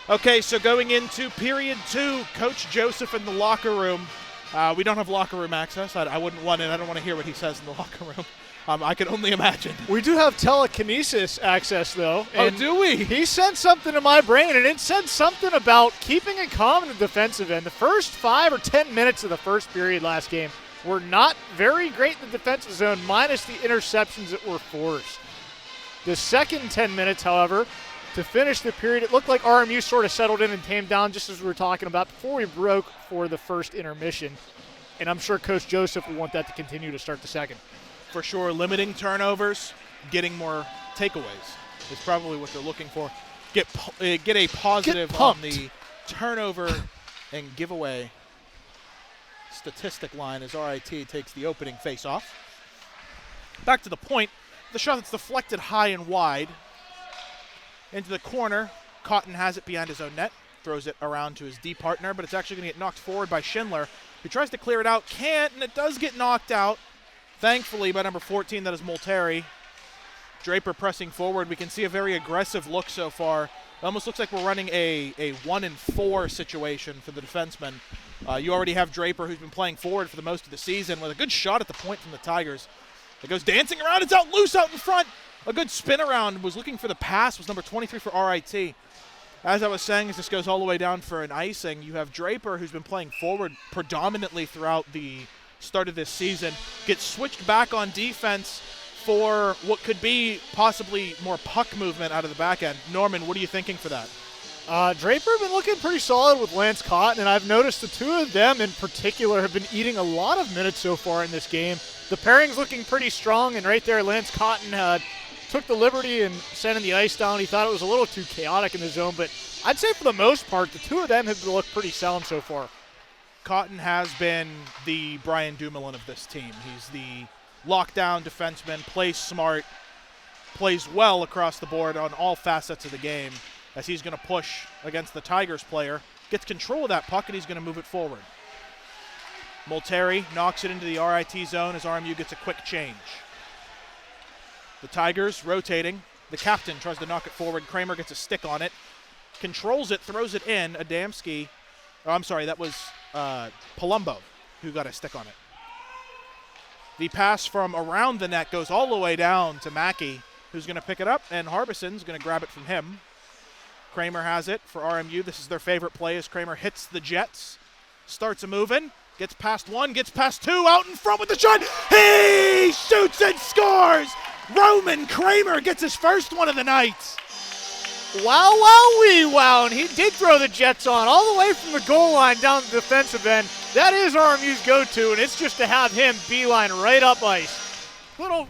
Okay, so going into period 2, Coach Joseph in the locker room. We don't have locker room access. I wouldn't want it. I don't want to hear what he says in the locker room. I can only imagine. We do have telekinesis access, though. Oh, do we? He sent something to my brain, and it said something about keeping it calm in the defensive end. The first 5 or 10 minutes of the first period last game were not very great in the defensive zone, minus the interceptions that were forced. The second 10 minutes, however, to finish the period, it looked like RMU sort of settled in and tamed down, just as we were talking about before we broke for the first intermission. And I'm sure Coach Joseph will want that to continue to start the second. For sure, limiting turnovers, getting more takeaways is probably what they're looking for. Get a positive on the turnover and giveaway statistic line as RIT takes the opening face-off. Back to the point, the shot that's deflected high and wide into the corner. Cotton has it behind his own net, throws it around to his D partner, but it's actually going to get knocked forward by Schindler, who tries to clear it out, can't, and it does get knocked out. Thankfully, by number 14, that is Molteri. Draper pressing forward. We can see a very aggressive look so far. It almost looks like we're running a 1-4 situation for the defenseman. You already have Draper, who's been playing forward for the most of the season, with a good shot at the point from the Tigers. It goes dancing around. It's out loose out in front. A good spin around. Was looking for the pass. Was number 23 for RIT. As I was saying, as this goes all the way down for an icing, you have Draper, who's been playing forward predominantly throughout the start of this season, gets switched back on defense, for what could be possibly more puck movement out of the back end. Norman, what are you thinking for that? Draper have been looking pretty solid with Lance Cotton, and I've noticed the two of them in particular have been eating a lot of minutes so far in this game. The pairing's looking pretty strong, and right there Lance Cotton took the liberty and sending the ice down. He thought it was a little too chaotic in the zone, but I'd say for the most part, the two of them have looked pretty sound so far. Cotton has been the Brian Dumoulin of this team. He's the lockdown defenseman, plays smart, plays well across the board on all facets of the game, as he's going to push against the Tigers player, gets control of that puck, and he's going to move it forward. Molteri knocks it into the RIT zone as RMU gets a quick change. The Tigers rotating. The captain tries to knock it forward. Kramer gets a stick on it, controls it, throws it in. Adamski, that was Palumbo who got a stick on it. The pass from around the net goes all the way down to Mackey, who's going to pick it up, and Harbison's going to grab it from him. Kramer has it for RMU. This is their favorite play as Kramer hits the Jets, starts a moving, gets past one, gets past two, out in front with the shot. He shoots and scores! Roman Kramer gets his first one of the night. Wow, wow, wee, wow. And he did throw the Jets on all the way from the goal line down the defensive end. That is RMU's go-to, and it's just to have him beeline right up ice. Little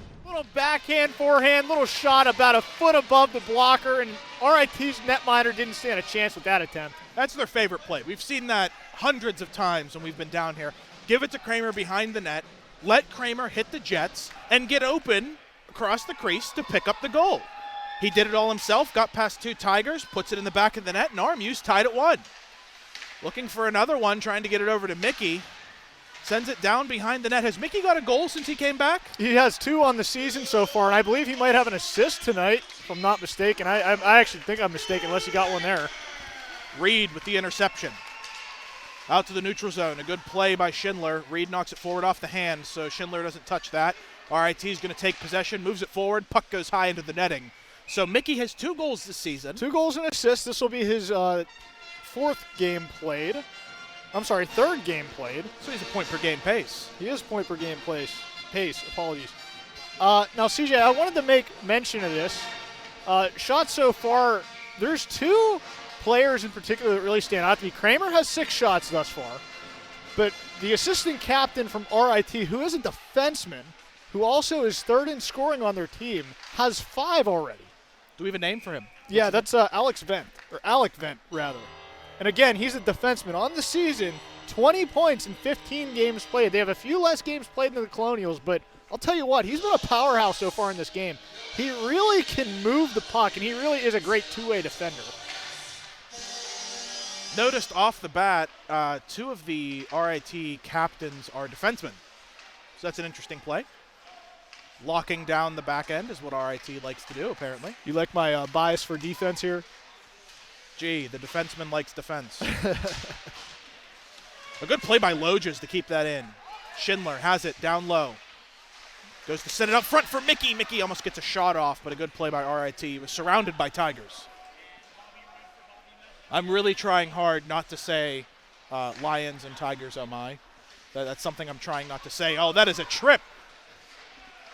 backhand, forehand, little shot about a foot above the blocker, and RIT's netminder didn't stand a chance with that attempt. That's their favorite play. We've seen that hundreds of times when we've been down here. Give it to Kramer behind the net, let Kramer hit the Jets, and get open across the crease to pick up the goal. He did it all himself, got past two Tigers, puts it in the back of the net, and RMU's tied at 1. Looking for another one, trying to get it over to Mickey. Sends it down behind the net. Has Mickey got a goal since he came back? He has 2 on the season so far, and I believe he might have an assist tonight, if I'm not mistaken. I actually think I'm mistaken, unless he got one there. Reed with the interception. Out to the neutral zone. A good play by Schindler. Reed knocks it forward off the hand, so Schindler doesn't touch that. RIT is going to take possession, moves it forward. Puck goes high into the netting. So Mickey has 2 goals this season. 2 goals and assists. This will be his 4th game played. Third game played. So he's a point-per-game pace. He is point-per-game pace. Apologies. Now, CJ, I wanted to make mention of this. Shots so far, there's 2 players in particular that really stand out to me. Kramer has 6 shots thus far, but the assistant captain from RIT, who is a defenseman, who also is 3rd in scoring on their team, has 5 already. Do we have a name for him? Yeah, that's Alec Vent, rather. And again, he's a defenseman. On the season, 20 points in 15 games played. They have a few less games played than the Colonials, but I'll tell you what, he's been a powerhouse so far in this game. He really can move the puck, and he really is a great two-way defender. Noticed off the bat, 2 of the RIT captains are defensemen. So that's an interesting play. Locking down the back end is what RIT likes to do, apparently. You like my bias for defense here? Gee, the defenseman likes defense. A good play by Loges to keep that in. Schindler has it down low. Goes to set it up front for Mickey. Mickey almost gets a shot off, but a good play by RIT. He was surrounded by Tigers. I'm really trying hard not to say Lions and Tigers, oh my. That's something I'm trying not to say. Oh, that is a trip.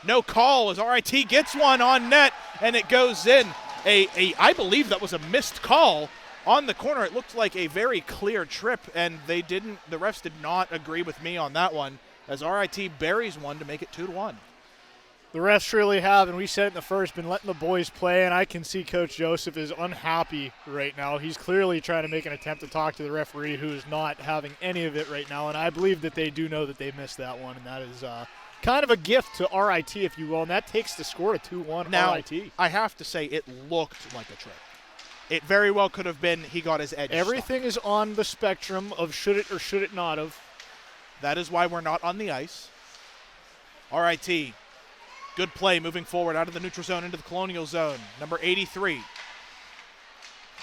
No call as RIT gets one on net, and it goes in. I believe that was a missed call on the corner. It looked like a very clear trip, and the refs did not agree with me on that one, as RIT buries one to make it 2-1. The refs really have, and we said it in the first, been letting the boys play, and I can see Coach Joseph is unhappy right now. He's clearly trying to make an attempt to talk to the referee, who is not having any of it right now, and I believe that they do know that they missed that one, and that is kind of a gift to RIT, if you will, and that takes the score to 2-1 now, RIT. I have to say it looked like a trip. It very well could have been he got his edge. Everything is on the spectrum of should it or should it not have. That is why we're not on the ice. RIT, good play moving forward out of the neutral zone into the Colonial zone. Number 83.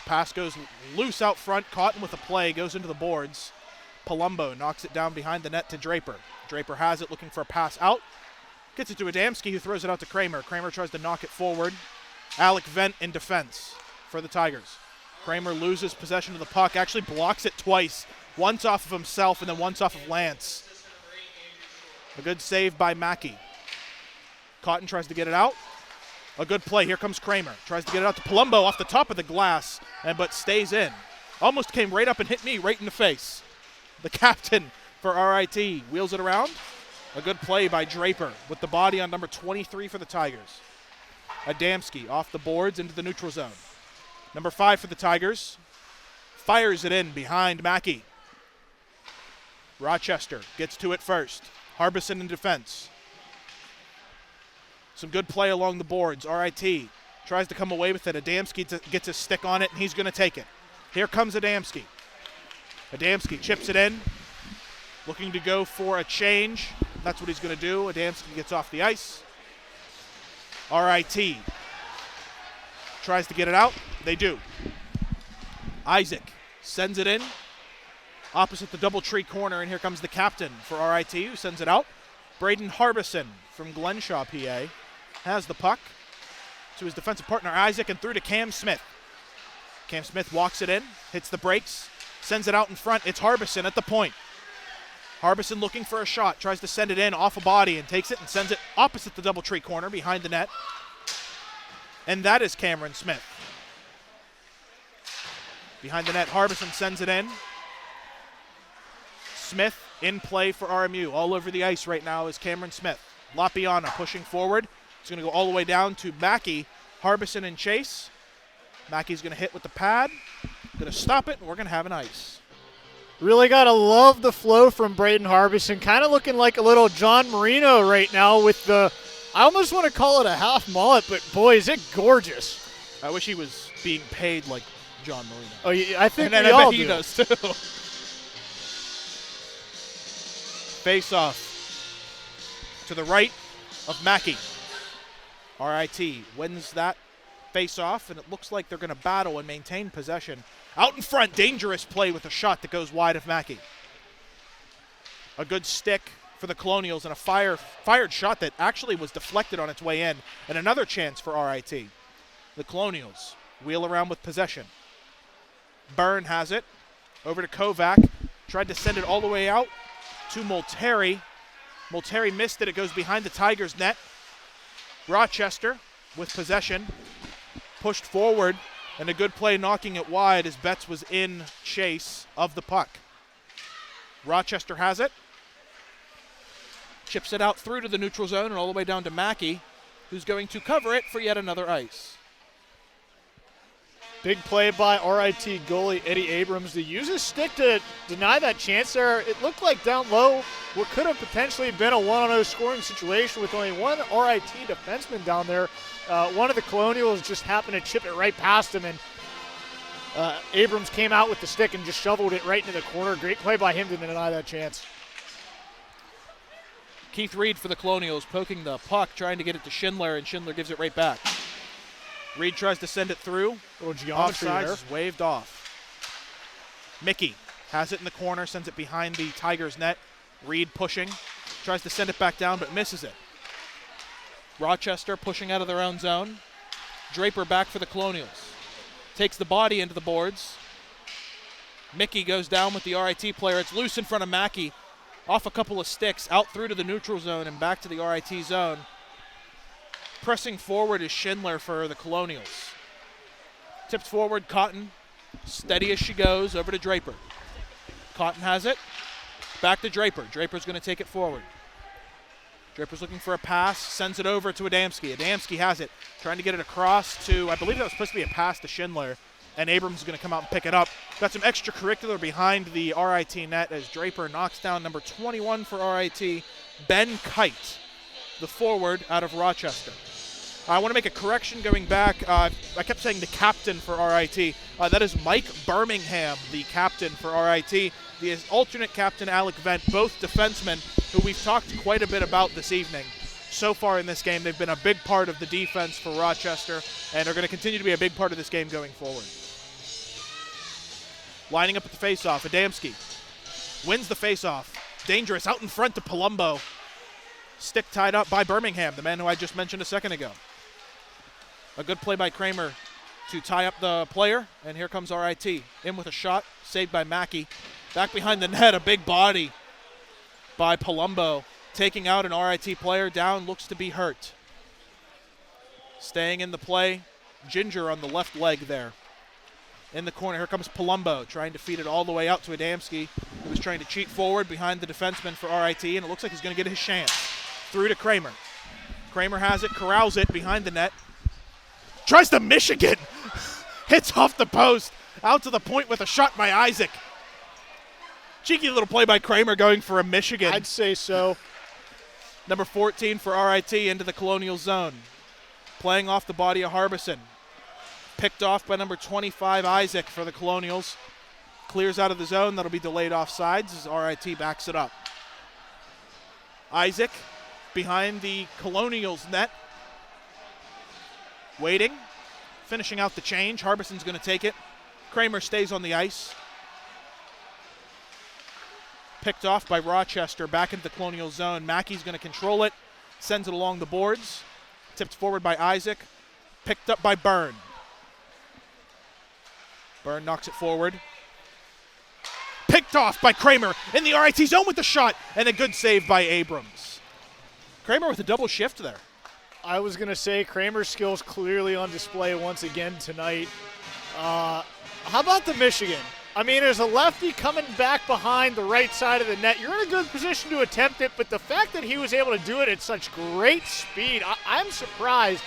Pass goes loose out front. Cotton with a play, goes into the boards. Palumbo knocks it down behind the net to Draper. Draper has it, looking for a pass out. Gets it to Adamski, who throws it out to Kramer. Kramer tries to knock it forward. Alec Vent in defense for the Tigers. Kramer loses possession of the puck, actually blocks it twice. Once off of himself and then once off of Lance. A good save by Mackey. Cotton tries to get it out. A good play. Here comes Kramer. Tries to get it out to Palumbo off the top of the glass, but stays in. Almost came right up and hit me right in the face. The captain for RIT wheels it around. A good play by Draper with the body on number 23 for the Tigers. Adamski off the boards into the neutral zone. Number 5 for the Tigers fires it in behind Mackey. Rochester gets to it first. Harbison in defense. Some good play along the boards. RIT tries to come away with it. Adamski gets his stick on it, and he's going to take it. Here comes Adamski. Adamski chips it in, looking to go for a change. That's what he's going to do. Adamski gets off the ice. RIT tries to get it out. They do. Isaac sends it in opposite the DoubleTree corner, and here comes the captain for RIT who sends it out. Braden Harbison from Glenshaw, PA, has the puck to his defensive partner Isaac and through to Cam Smith. Cam Smith walks it in, hits the brakes, sends it out in front. It's Harbison at the point. Harbison looking for a shot, tries to send it in off a body and takes it and sends it opposite the DoubleTree corner behind the net. And that is Cameron Smith. Behind the net, Harbison sends it in. Smith in play for RMU. All over the ice right now is Cameron Smith. Lapiana pushing forward. It's going to go all the way down to Mackey. Harbison and Chase. Mackey's going to hit with the pad. Going to stop it, and we're going to have an ice. Really got to love the flow from Braden Harbison. Kind of looking like a little John Marino right now with the, I almost want to call it a half mullet, but boy, is it gorgeous. I wish he was being paid like John Marino. Oh, yeah, I think and we I all bet he do. does too. Face off to the right of Mackey. RIT wins that face off, and it looks like they're going to battle and maintain possession. Out in front, dangerous play with a shot that goes wide of Mackey. A good stick for the Colonials and a fired shot that actually was deflected on its way in, and another chance for RIT. The Colonials wheel around with possession. Byrne has it. Over to Kovac. Tried to send it all the way out to Molteri. Molteri missed it. It goes behind the Tigers' net. Rochester with possession. Pushed forward, and a good play knocking it wide as Betts was in chase of the puck. Rochester has it. Chips it out through to the neutral zone and all the way down to Mackey, who's going to cover it for yet another ice. Big play by RIT goalie Eddie Abrams to use his stick to deny that chance there. It looked like down low what could have potentially been a 1-0 scoring situation with only one RIT defenseman down there. One of the Colonials just happened to chip it right past him, and Abrams came out with the stick and just shoveled it right into the corner. Great play by him to deny that chance. Keith Reed for the Colonials poking the puck, trying to get it to Schindler, and Schindler gives it right back. Reed tries to send it through. Little geometry Offsides there. is waved off. Mickey has it in the corner, sends it behind the Tigers' net. Reed pushing, tries to send it back down, but misses it. Rochester pushing out of their own zone. Draper back for the Colonials. Takes the body into the boards. Mickey goes down with the RIT player. It's loose in front of Mackey. Off a couple of sticks, out through to the neutral zone and back to the RIT zone. Pressing forward is Schindler for the Colonials. Tipped forward, Cotton. Steady as she goes, over to Draper. Cotton has it. Back to Draper. Draper's going to take it forward. Draper's looking for a pass, sends it over to Adamski. Adamski has it, trying to get it across to, I believe that was supposed to be a pass to Schindler, and Abrams is going to come out and pick it up. Got some extracurricular behind the RIT net as Draper knocks down number 21 for RIT, Ben Kite, the forward out of Rochester. I want to make a correction going back. I kept saying the captain for RIT. That is Mike Birmingham, the captain for RIT. The alternate captain, Alec Vent, both defensemen who we've talked quite a bit about this evening. So far in this game, they've been a big part of the defense for Rochester and are going to continue to be a big part of this game going forward. Lining up at the faceoff, Adamski wins the faceoff. Dangerous, out in front to Palumbo. Stick tied up by Birmingham, the man who I just mentioned a second ago. A good play by Kramer to tie up the player, and here comes RIT. In with a shot, saved by Mackey. Back behind the net, a big body by Palumbo. Taking out an RIT player, down, looks to be hurt. Staying in the play, Ginger on the left leg there. In the corner, here comes Palumbo trying to feed it all the way out to Adamski, who was trying to cheat forward behind the defenseman for RIT, and it looks like he's going to get his chance. Through to Kramer. Kramer has it, corrals it behind the net. Tries to Michigan. Hits off the post. Out to the point with a shot by Isaac. Cheeky little play by Kramer going for a Michigan. I'd say so. Number 14 for RIT into the Colonial zone. Playing off the body of Harbison. Picked off by number 25, Isaac, for the Colonials. Clears out of the zone. That'll be delayed offsides as RIT backs it up. Isaac behind the Colonials net. Waiting. Finishing out the change. Harbison's going to take it. Kramer stays on the ice. Picked off by Rochester back into the Colonial zone. Mackey's going to control it. Sends it along the boards. Tipped forward by Isaac. Picked up by Byrne. Byrne knocks it forward. Picked off by Kramer in the RIT zone with the shot, and a good save by Abrams. Kramer with a double shift there. I was going to say Kramer's skills clearly on display once again tonight. How about the Michigan? I mean, as a lefty coming back behind the right side of the net, you're in a good position to attempt it, but the fact that he was able to do it at such great speed, I'm surprised.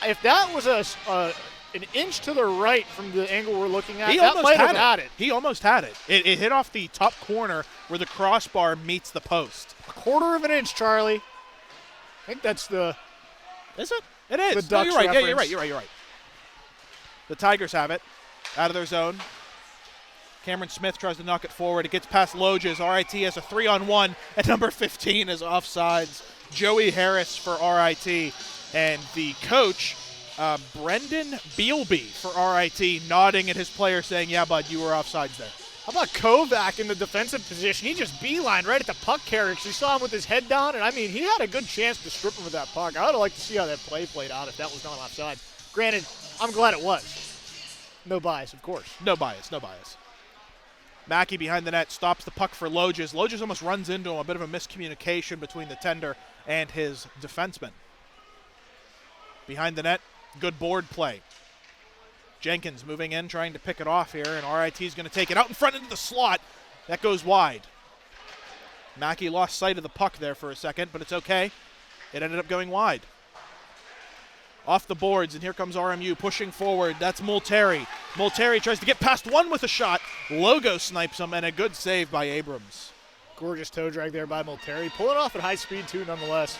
If that was an inch to the right from the angle we're looking at, that might have had it. He almost had it. It hit off the top corner where the crossbar meets the post. A quarter of an inch, Charlie. I think that's the... Is it? It is. The Ducks you're right. reference. Yeah, you're right. The Tigers have it. Out of their zone. Cameron Smith tries to knock it forward. It gets past Loges. RIT has a 3-on-1, and number 15 is offsides. Joey Harris for RIT. And the coach, Brendan Bealby for RIT, nodding at his player saying, yeah, bud, you were offsides there. How about Kovac in the defensive position? He just beelined right at the puck carrier because he saw him with his head down, and I mean, he had a good chance to strip him with that puck. I would have liked to see how that play played out if that was not offside. Granted, I'm glad it was. No bias, of course. No bias. Mackey behind the net stops the puck for Loges. Loges almost runs into him, a bit of a miscommunication between the tender and his defenseman. Behind the net, good board play. Jenkins moving in, trying to pick it off here, and RIT's going to take it out in front into the slot. That goes wide. Mackey lost sight of the puck there for a second, but it's okay. It ended up going wide. Off the boards, and here comes RMU pushing forward. That's Multeri. Multeri tries to get past one with a shot. Logo snipes him, and a good save by Abrams. Gorgeous toe drag there by Multeri. Pull it off at high speed, too, nonetheless.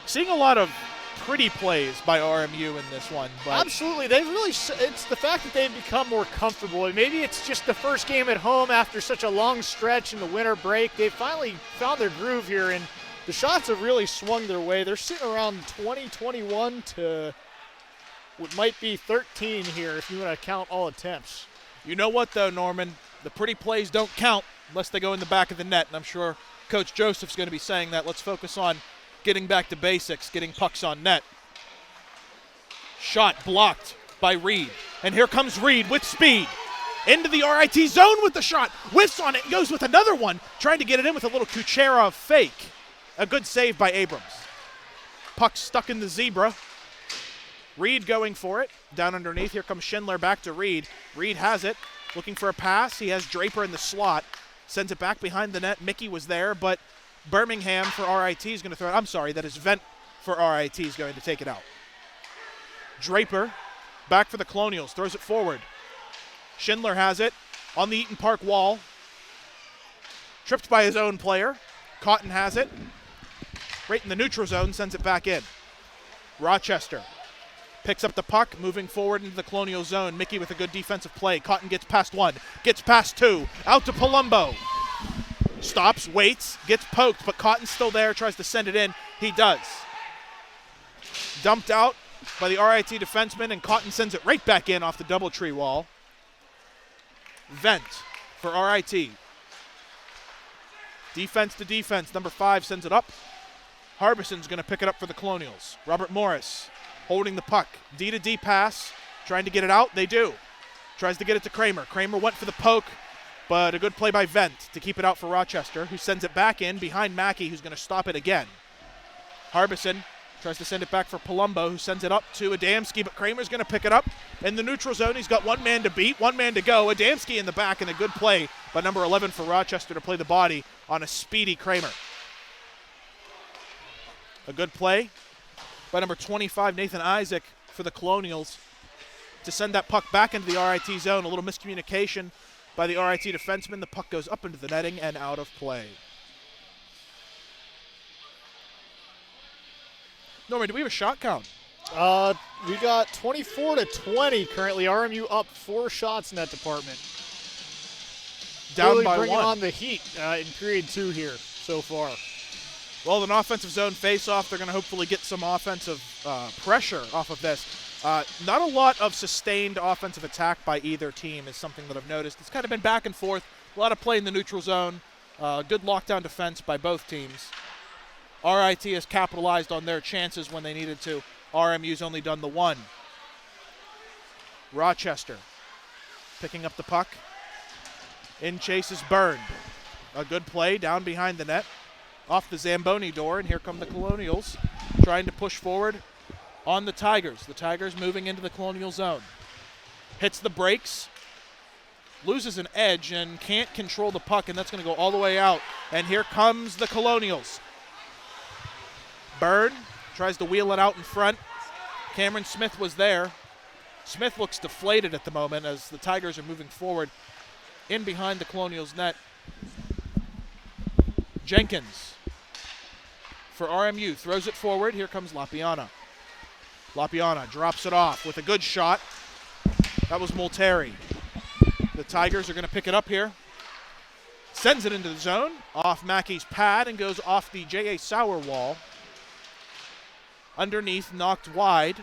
Seeing a lot of pretty plays by RMU in this one. But absolutely. It's the fact that they've become more comfortable. And maybe it's just the first game at home after such a long stretch in the winter break. They finally found their groove here, and the shots have really swung their way. They're sitting around 20-21 to what might be 13 here if you want to count all attempts. You know what, though, Norman? The pretty plays don't count unless they go in the back of the net, and I'm sure Coach Joseph's going to be saying that. Let's focus on getting back to basics, getting pucks on net. Shot blocked by Reed. And here comes Reed with speed. Into the RIT zone with the shot. Whiffs on it and goes with another one. Trying to get it in with a little Kucherov fake. A good save by Abrams. Puck stuck in the zebra. Reed going for it. Down underneath. Here comes Schindler back to Reed. Reed has it. Looking for a pass. He has Draper in the slot. Sends it back behind the net. Mickey was there, but Birmingham for RIT is going to throw it. I'm sorry, that is Vent for RIT is going to take it out. Draper back for the Colonials, throws it forward. Schindler has it on the Eaton Park wall. Tripped by his own player. Cotton has it. Right in the neutral zone, sends it back in. Rochester picks up the puck, moving forward into the Colonial zone. Mickey with a good defensive play. Cotton gets past one, gets past two. Out to Palumbo. Stops, waits, gets poked, but Cotton's still there, tries to send it in. He does. Dumped out by the RIT defenseman, and Cotton sends it right back in off the DoubleTree wall. Vent for RIT. Defense to defense. Number 5 sends it up. Harbison's going to pick it up for the Colonials. Robert Morris holding the puck. D to D pass, trying to get it out. They do. Tries to get it to Kramer. Kramer went for the poke. But a good play by Vent to keep it out for Rochester, who sends it back in behind Mackey, who's going to stop it again. Harbison Tries to send it back for Palumbo, who sends it up to Adamski, but Kramer's going to pick it up in the neutral zone. He's got one man to beat, one man to go. Adamski in the back, and a good play by number 11 for Rochester to play the body on a speedy Kramer. A good play by number 25, Nathan Isaac, for the Colonials to send that puck back into the RIT zone. A little miscommunication by the RIT defenseman. The puck goes up into the netting and out of play. Norman, do we have a shot count? We got 24-20 currently. RMU up 4 shots in that department. Down really by bringing 1. on the heat in period 2 here so far. Well, an offensive zone face-off. They're going to hopefully get some offensive pressure off of this. Not a lot of sustained offensive attack by either team is something that I've noticed. It's kind of been back and forth. A lot of play in the neutral zone. Good lockdown defense by both teams. RIT has capitalized on their chances when they needed to. RMU's only done the one. Rochester picking up the puck. In chase is Byrne. A good play down behind the net. Off the Zamboni door, and here come the Colonials trying to push forward on the Tigers. The Tigers moving into the Colonial zone. Hits the brakes. Loses an edge and can't control the puck, and that's going to go all the way out. And here comes the Colonials. Byrne tries to wheel it out in front. Cameron Smith was there. Smith looks deflated at the moment as the Tigers are moving forward in behind the Colonials net. Jenkins for RMU throws it forward. Here comes Lapiana. Lapiana drops it off with a good shot. That was Molteri. The Tigers are going to pick it up here. Sends it into the zone off Mackey's pad and goes off the J.A. Sauer wall. Underneath, knocked wide.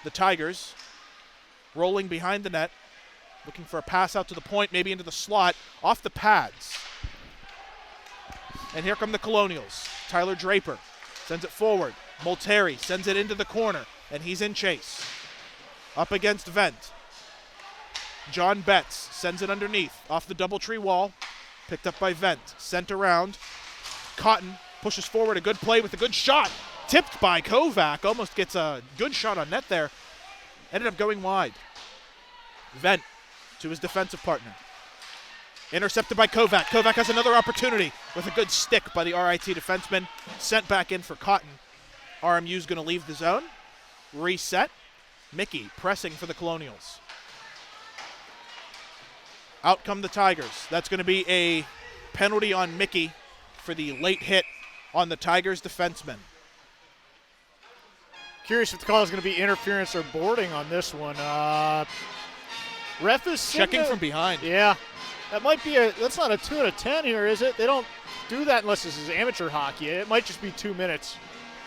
The Tigers rolling behind the net, looking for a pass out to the point, maybe into the slot, off the pads. And here come the Colonials. Tyler Draper sends it forward. Molteri sends it into the corner, and he's in chase. Up against Vent. John Betts sends it underneath, off the Doubletree wall, picked up by Vent, sent around. Cotton pushes forward, a good play with a good shot. Tipped by Kovac, almost gets a good shot on net there. Ended up going wide. Vent to his defensive partner. Intercepted by Kovac. Kovac has another opportunity with a good stick by the RIT defenseman. Sent back in for Cotton. RMU's going to leave the zone. Reset. Mickey pressing for the Colonials. Out come the Tigers. That's going to be a penalty on Mickey for the late hit on the Tigers defenseman. Curious if the call is going to be interference or boarding on this one. Ref is checking from behind. Yeah, that might be that's not a 2 out of 10 here, is it? They don't do that unless this is amateur hockey. It might just be 2 minutes.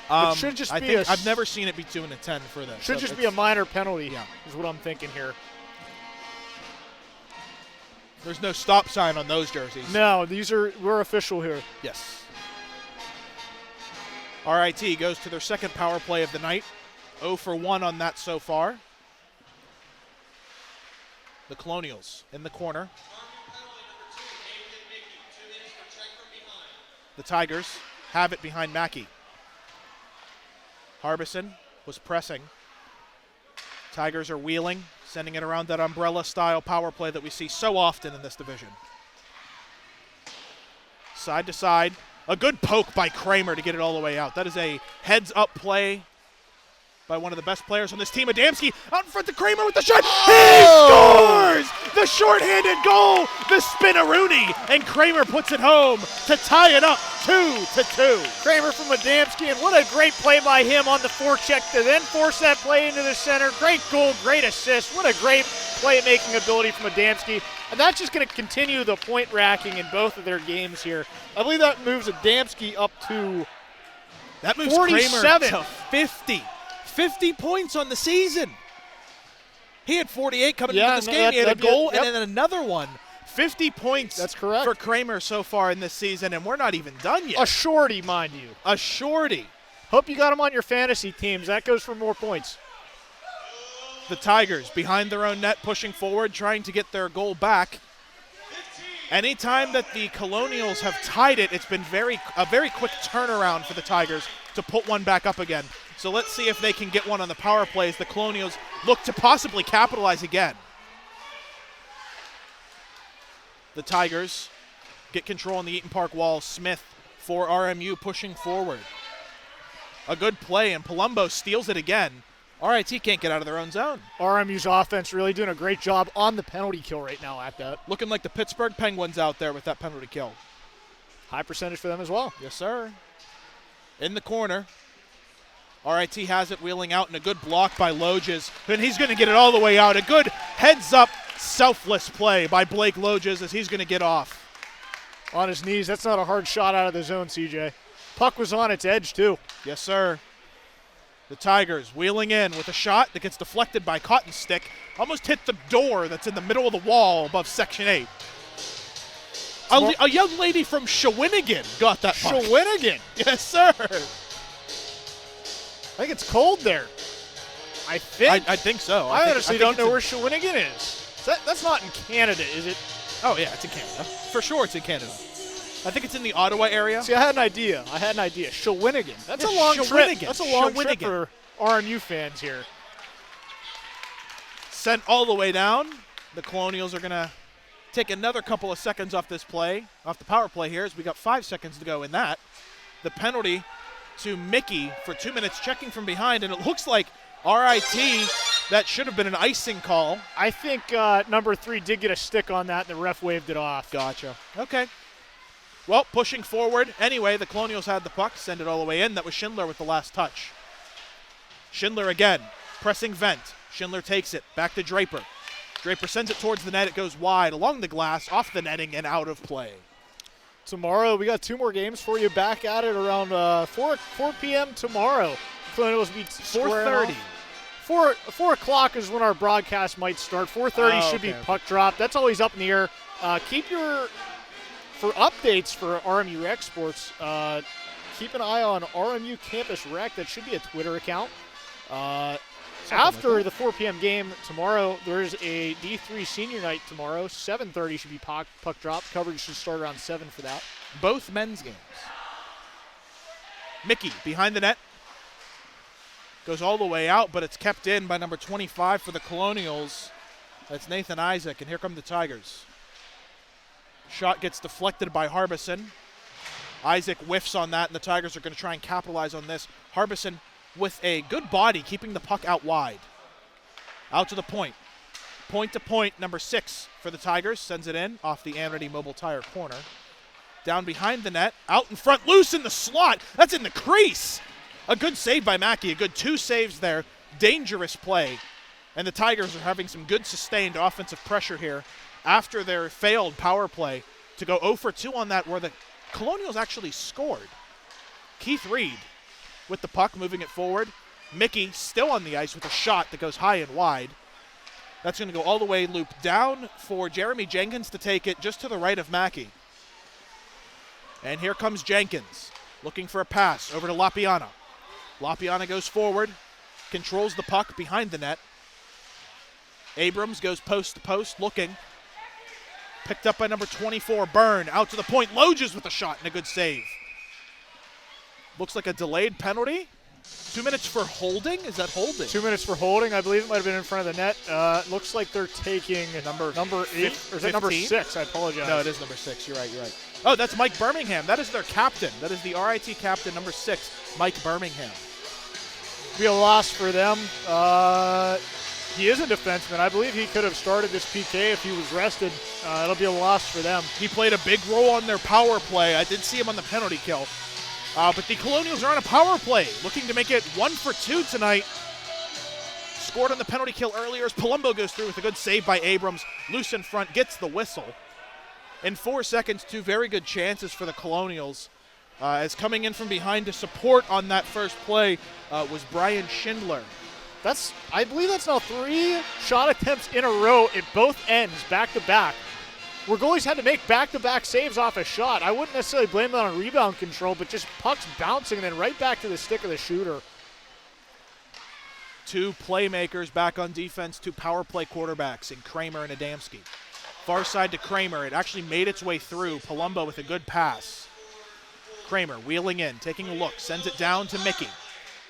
It should just be I've never seen it be 2 out of 10 for this. Should just be a minor penalty. Yeah, is what I'm thinking here. There's no stop sign on those jerseys. No, we're official here. Yes. RIT goes to their second power play of the night. 0 for 1 on that so far. The Colonials in the corner. The Tigers have it behind Mackey. Harbison was pressing. Tigers are wheeling, sending it around that umbrella-style power play that we see so often in this division. Side to side. A good poke by Kramer to get it all the way out. That is a heads-up play by one of the best players on this team. Adamski out in front of Kramer with the shot. He scores! The shorthanded goal, the spinaroonie, and Kramer puts it home to tie it up 2-2. Kramer from Adamski, and what a great play by him on the forecheck to then force that play into the center. Great goal, great assist. What a great play-making ability from Adamski. And that's just going to continue the point racking in both of their games here. I believe that moves Adamski up to that moves 47. Kramer to 50. 50 points on the season. He had 48 coming into this game. He had a goal and then another one. 50 points. That's correct. For Kramer so far in this season, and we're not even done yet. A shorty, mind you. A shorty. Hope you got him on your fantasy teams. That goes for more points. The Tigers behind their own net, pushing forward, trying to get their goal back. Anytime that the Colonials have tied it, it's been a very quick turnaround for the Tigers to put one back up again. So let's see if they can get one on the power play as the Colonials look to possibly capitalize again. The Tigers get control on the Eaton Park wall. Smith for RMU pushing forward. A good play, and Palumbo steals it again. RIT can't get out of their own zone. RMU's offense really doing a great job on the penalty kill right now at that. Looking like the Pittsburgh Penguins out there with that penalty kill. High percentage for them as well. Yes, sir. In the corner. RIT has it, wheeling out, and a good block by Loges, and he's going to get it all the way out. A good heads-up, selfless play by Blake Loges as he's going to get off. On his knees. That's not a hard shot out of the zone, CJ. Puck was on its edge, too. Yes, sir. The Tigers wheeling in with a shot that gets deflected by Cotton Stick. Almost hit the door that's in the middle of the wall above Section 8. A young lady from Shawinigan got that puck. Shawinigan? Yes, sir. I think it's cold there. I think. I think so. I honestly don't know where Shawinigan is. That's not in Canada, is it? Oh, yeah, it's in Canada. For sure it's in Canada. I think it's in the Ottawa area. See, I had an idea. Shawinigan. That's Yeah, a long trip. Shawinigan. That's a long trip for RMU fans here. Sent all the way down. The Colonials are going to take another couple of seconds off this play, off the power play here, as we got 5 seconds to go in that. The penalty to Mickey for 2 minutes, checking from behind, and it looks like RIT, that should have been an icing call. I think number 3 did get a stick on that, and the ref waved it off. Gotcha. Okay. Well, pushing forward. Anyway, the Colonials had the puck, send it all the way in. That was Schindler with the last touch. Schindler again, pressing vent. Schindler takes it, back to Draper. Draper sends it towards the net. It goes wide, along the glass, off the netting, and out of play. Tomorrow, we got 2 more games for you. Back at it around 4 p.m. tomorrow. Colonials beat 4:30. 4 o'clock is when our broadcast might start. 4:30 should be puck drop. That's always up in the air. For updates for RMU Exports, keep an eye on RMU Campus Rec. That should be a Twitter account. After the 4 p.m. game tomorrow, there's a D3 senior night tomorrow. 7:30 should be puck drop. Coverage should start around 7 for that. Both men's games. Mickey behind the net. Goes all the way out, but it's kept in by number 25 for the Colonials. That's Nathan Isaac, and here come the Tigers. Shot gets deflected by Harbison. Isaac whiffs on that, and the Tigers are going to try and capitalize on this. Harbison with a good body, keeping the puck out wide. Out to the point. Point to point, number 6 for the Tigers. Sends it in off the Amity Mobile Tire corner. Down behind the net. Out in front, loose in the slot. That's in the crease. A good save by Mackey. A good 2 saves there. Dangerous play. And the Tigers are having some good sustained offensive pressure here after their failed power play to go 0 for 2 on that, where the Colonials actually scored. Keith Reed with the puck, moving it forward. Mickey still on the ice with a shot that goes high and wide. That's going to go all the way loop down for Jeremy Jenkins to take it just to the right of Mackey. And here comes Jenkins looking for a pass over to Lapiana. Lapiana goes forward, controls the puck behind the net. Abrams goes post to post looking. Picked up by number 24, Byrne, out to the point. Loges with a shot and a good save. Looks like a delayed penalty. 2 minutes for holding? Is that holding? 2 minutes for holding. I believe it might have been in front of the net. Looks like they're taking number 8. Or is it number 6? I apologize. No, it is number 6. You're right. Oh, that's Mike Birmingham. That is their captain. That is the RIT captain, number 6, Mike Birmingham. Be a loss for them. He is a defenseman. I believe he could have started this PK if he was rested. It'll be a loss for them. He played a big role on their power play. I did see him on the penalty kill. But the Colonials are on a power play, looking to make it 1 for 2 tonight. Scored on the penalty kill earlier as Palumbo goes through with a good save by Abrams. Loose in front, gets the whistle. In 4 seconds, 2 very good chances for the Colonials. As coming in from behind to support on that first play was Brian Schindler. I believe that's now 3 shot attempts in a row at both ends, back-to-back, where goalies had to make back-to-back saves off a shot. I wouldn't necessarily blame that on rebound control, but just pucks bouncing and then right back to the stick of the shooter. 2 playmakers back on defense, 2 power play quarterbacks in Kramer and Adamski. Far side to Kramer. It actually made its way through. Palumbo with a good pass. Kramer wheeling in, taking a look, sends it down to Mickey.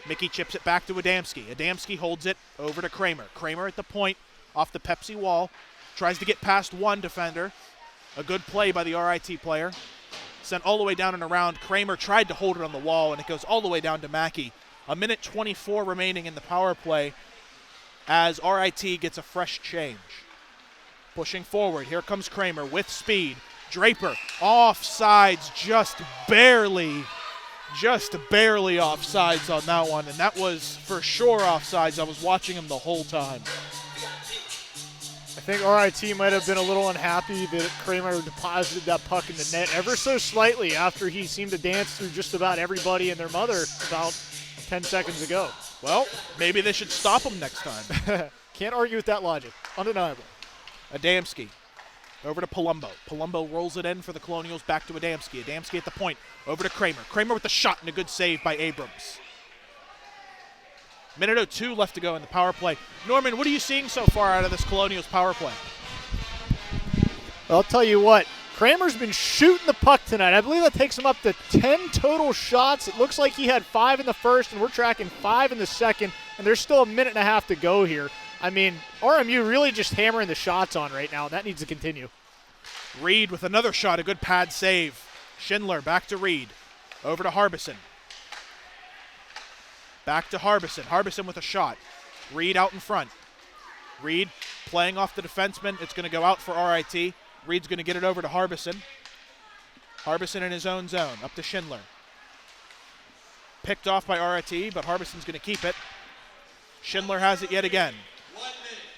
Mickey chips it back to Adamski. Adamski holds it over to Kramer. Kramer at the point, off the Pepsi wall, tries to get past one defender. A good play by the RIT player. Sent all the way down and around. Kramer tried to hold it on the wall, and it goes all the way down to Mackey. A minute 24 remaining in the power play as RIT gets a fresh change. Pushing forward, here comes Kramer with speed. Draper, offsides, just barely offsides on that one, and that was for sure offsides. I was watching him the whole time. I think RIT might have been a little unhappy that Kramer deposited that puck in the net ever so slightly after he seemed to dance through just about everybody and their mother about 10 seconds ago. Well, maybe they should stop him next time. Can't argue with that logic. Undeniable. Adamski over to Palumbo. Palumbo rolls it in for the Colonials, back to Adamski. Adamski at the point, over to Kramer. Kramer with the shot and a good save by Abrams. Minute 02 left to go in the power play. Norman, what are you seeing so far out of this Colonials power play? I'll tell you what, Kramer's been shooting the puck tonight. I believe that takes him up to 10 total shots. It looks like he had 5 in the first, and we're tracking 5 in the second, and there's still a minute and a half to go here. I mean, RMU really just hammering the shots on right now, and that needs to continue. Reed with another shot, a good pad save. Schindler back to Reed. Over to Harbison. Back to Harbison. Harbison with a shot. Reed out in front. Reed playing off the defenseman. It's going to go out for RIT. Reed's going to get it over to Harbison. Harbison in his own zone. Up to Schindler. Picked off by RIT, but Harbison's going to keep it. Schindler has it yet again.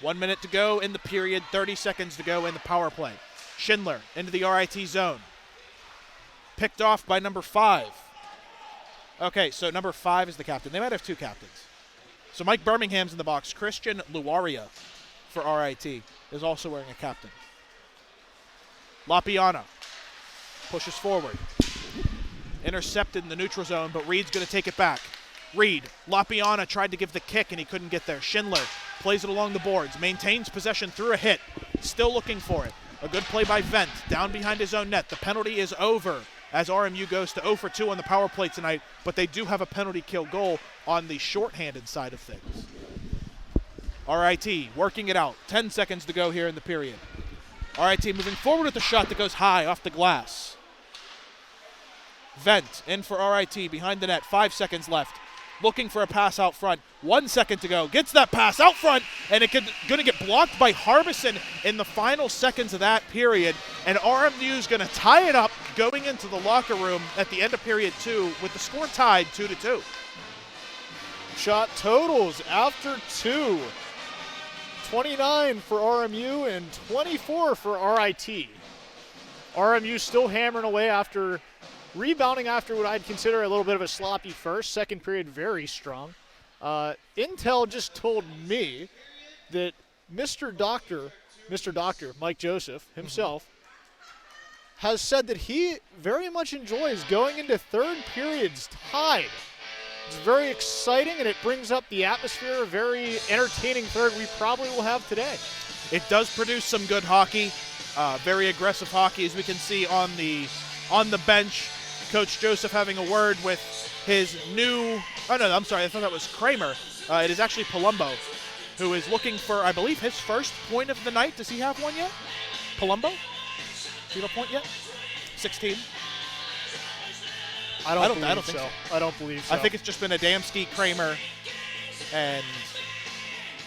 1 minute to go in the period, 30 seconds to go in the power play. Schindler into the RIT zone. Picked off by number 5. Okay, so number 5 is the captain. They might have 2 captains. So Mike Birmingham's in the box. Christian Luaria for RIT is also wearing a captain. Lapiana pushes forward. Intercepted in the neutral zone, but Reed's going to take it back. Reed, Lapiana tried to give the kick and he couldn't get there. Schindler plays it along the boards, maintains possession through a hit, still looking for it. A good play by Vent, down behind his own net. The penalty is over as RMU goes to 0 for 2 on the power play tonight, but they do have a penalty kill goal on the shorthanded side of things. RIT working it out, 10 seconds to go here in the period. RIT moving forward with the shot that goes high off the glass. Vent in for RIT behind the net, 5 seconds left. Looking for a pass out front. 1 second to go. Gets that pass out front, and it's going to get blocked by Harbison in the final seconds of that period. And RMU's going to tie it up going into the locker room at the end of period 2 with the score tied 2-2. Shot totals after 2. 29 for RMU and 24 for RIT. RMU still hammering away after rebounding after what I'd consider a little bit of a sloppy first. Second period, very strong. Intel just told me that Mr. Doctor, Mike Joseph himself, has said that he very much enjoys going into third periods tied. It's very exciting, and it brings up the atmosphere, a very entertaining third we probably will have today. It does produce some good hockey, very aggressive hockey, as we can see on the bench. Coach Joseph having a word with his new, oh no, I'm sorry, I thought that was Kramer. It is actually Palumbo, who is looking for, I believe, his first point of the night. Does he have one yet? Palumbo? Does he have a point yet? 16? I don't think so. so. I don't believe so. I think it's just been Adamski, Kramer, and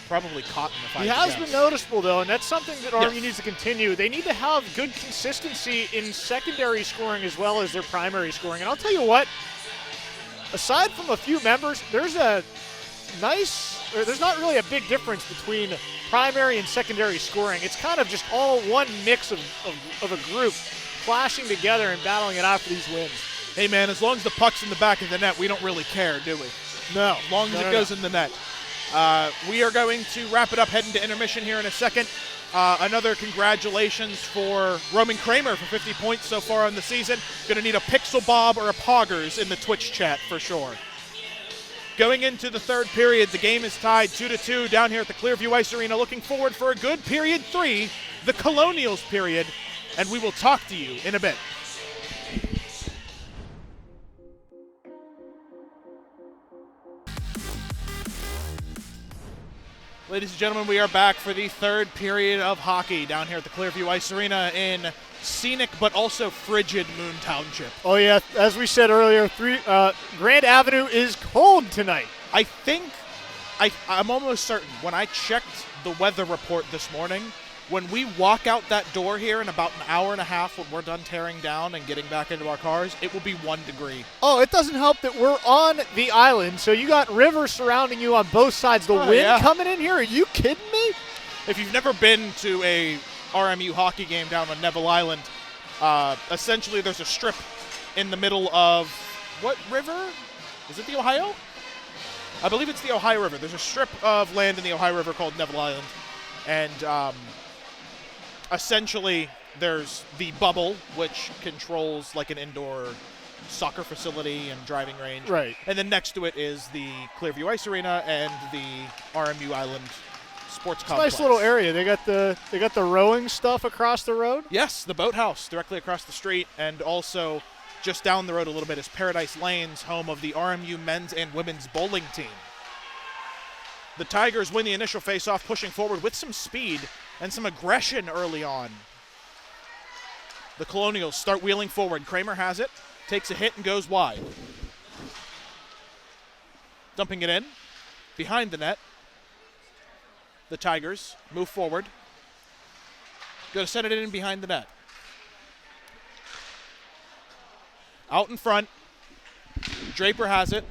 probably Cotton. He has been noticeable, though, and that's something that RMU needs to continue. They need to have good consistency in secondary scoring as well as their primary scoring. And I'll tell you what, aside from a few members, there's not really a big difference between primary and secondary scoring. It's kind of just all one mix of a group clashing together and battling it out for these wins. Hey, man, as long as the puck's in the back of the net, we don't really care, do we? No. As long as it goes in the net. We are going to wrap it up, heading to intermission here in a second. Another congratulations for Roman Kramer for 50 points so far on the season. Going to need a Pixel Bob or a Poggers in the Twitch chat for sure. Going into the third period, the game is tied 2-2 down here at the Clearview Ice Arena. Looking forward for a good period 3, the Colonials period, and we will talk to you in a bit. Ladies and gentlemen, we are back for the third period of hockey down here at the Clearview Ice Arena in scenic but also frigid Moon Township. Oh, yeah. As we said earlier, Grand Avenue is cold tonight. I think, I'm almost certain, when I checked the weather report this morning, when we walk out that door here in about an hour and a half when we're done tearing down and getting back into our cars, it will be 1 degree. Oh, it doesn't help that we're on the island, so you got rivers surrounding you on both sides. The wind coming in here, are you kidding me? If you've never been to a RMU hockey game down on Neville Island, essentially there's a strip in the middle of, what river? Is it the Ohio? I believe it's the Ohio River. There's a strip of land in the Ohio River called Neville Island, and essentially there's the bubble, which controls like an indoor soccer facility and driving range. Right. And then next to it is the Clearview Ice Arena and the RMU Island Sports Complex. Nice little area. They got the rowing stuff across the road. Yes, the boathouse directly across the street, and also just down the road a little bit is Paradise Lanes, home of the RMU men's and women's bowling team. The Tigers win the initial faceoff, pushing forward with some speed and some aggression early on. The Colonials start wheeling forward. Kramer has it, takes a hit and goes wide. Dumping it in, behind the net. The Tigers move forward. Going to send it in behind the net. Out in front, Draper has it.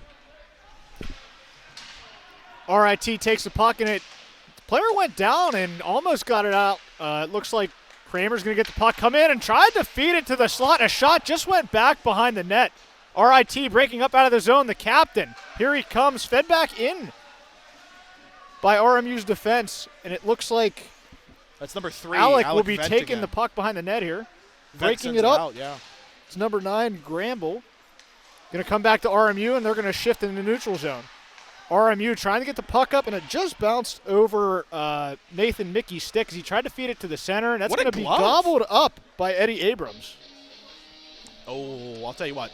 RIT takes the puck, and the player went down and almost got it out. It looks like Kramer's going to get the puck, come in, and tried to feed it to the slot. A shot just went back behind the net. RIT breaking up out of the zone, the captain. Here he comes, fed back in by RMU's defense, and it looks like that's number 3. Alec will be Vent taking again. the puck behind the net here. Vent Breaking it up. Out, yeah. It's number 9, Gramble. Going to come back to RMU, and they're going to shift in the neutral zone. RMU trying to get the puck up, and it just bounced over Nathan Mickey's stick as he tried to feed it to the center, and that's going to be gobbled up by Eddie Abrams. Oh, I'll tell you what.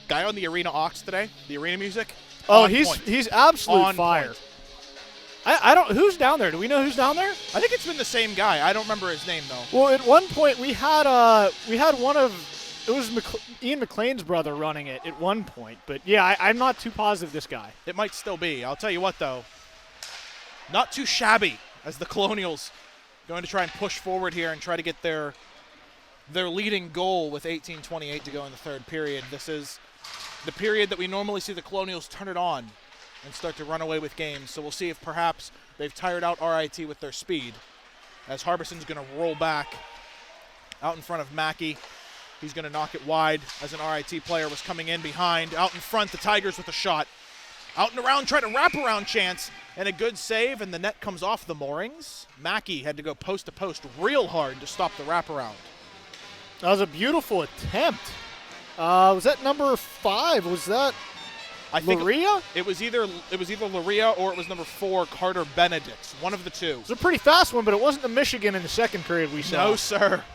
Guy on the arena aux today, the arena music. Oh, he's absolute fire. Point. I don't. Who's down there? Do we know who's down there? I think it's been the same guy. I don't remember his name though. Well, at one point we had one of. It was Ian McLean's brother running it at one point. But, yeah, I'm not too positive this guy. It might still be. I'll tell you what, though. Not too shabby as the Colonials going to try and push forward here and try to get their leading goal with 18:28 to go in the third period. This is the period that we normally see the Colonials turn it on and start to run away with games. So we'll see if perhaps they've tired out RIT with their speed as Harbison's going to roll back out in front of Mackey. He's going to knock it wide as an RIT player was coming in behind. Out in front, the Tigers with a shot. Out and around, try to wrap around chance, and a good save, and the net comes off the moorings. Mackey had to go post to post real hard to stop the wraparound. That was a beautiful attempt. Was that number 5? Was that Laria? It was either Laria or it was number 4, Carter Benedict. One of the two. It was a pretty fast one, but it wasn't the Michigan in the second period we saw. No, sir.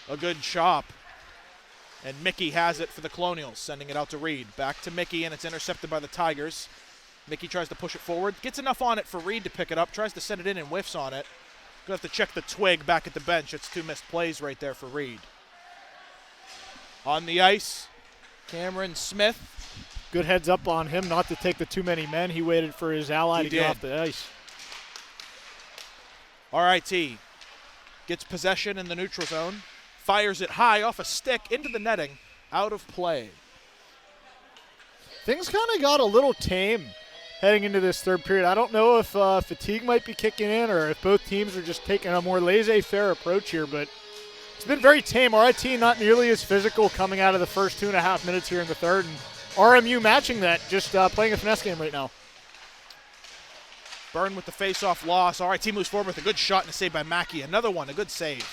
A good chop. And Mickey has it for the Colonials, sending it out to Reed. Back to Mickey, and it's intercepted by the Tigers. Mickey tries to push it forward. Gets enough on it for Reed to pick it up. Tries to send it in and whiffs on it. Gonna have to check the twig back at the bench. It's 2 missed plays right there for Reed. On the ice, Cameron Smith. Good heads up on him not to take the too many men. He waited for his ally to get off the ice. RIT gets possession in the neutral zone. Fires it high off a stick into the netting, out of play. Things kind of got a little tame heading into this third period. I don't know if fatigue might be kicking in or if both teams are just taking a more laissez-faire approach here, but it's been very tame. RIT not nearly as physical coming out of the first 2.5 minutes here in the third, and RMU matching that, just playing a finesse game right now. Byrne with the face-off loss. RIT moves forward with a good shot and a save by Mackey. Another one, a good save.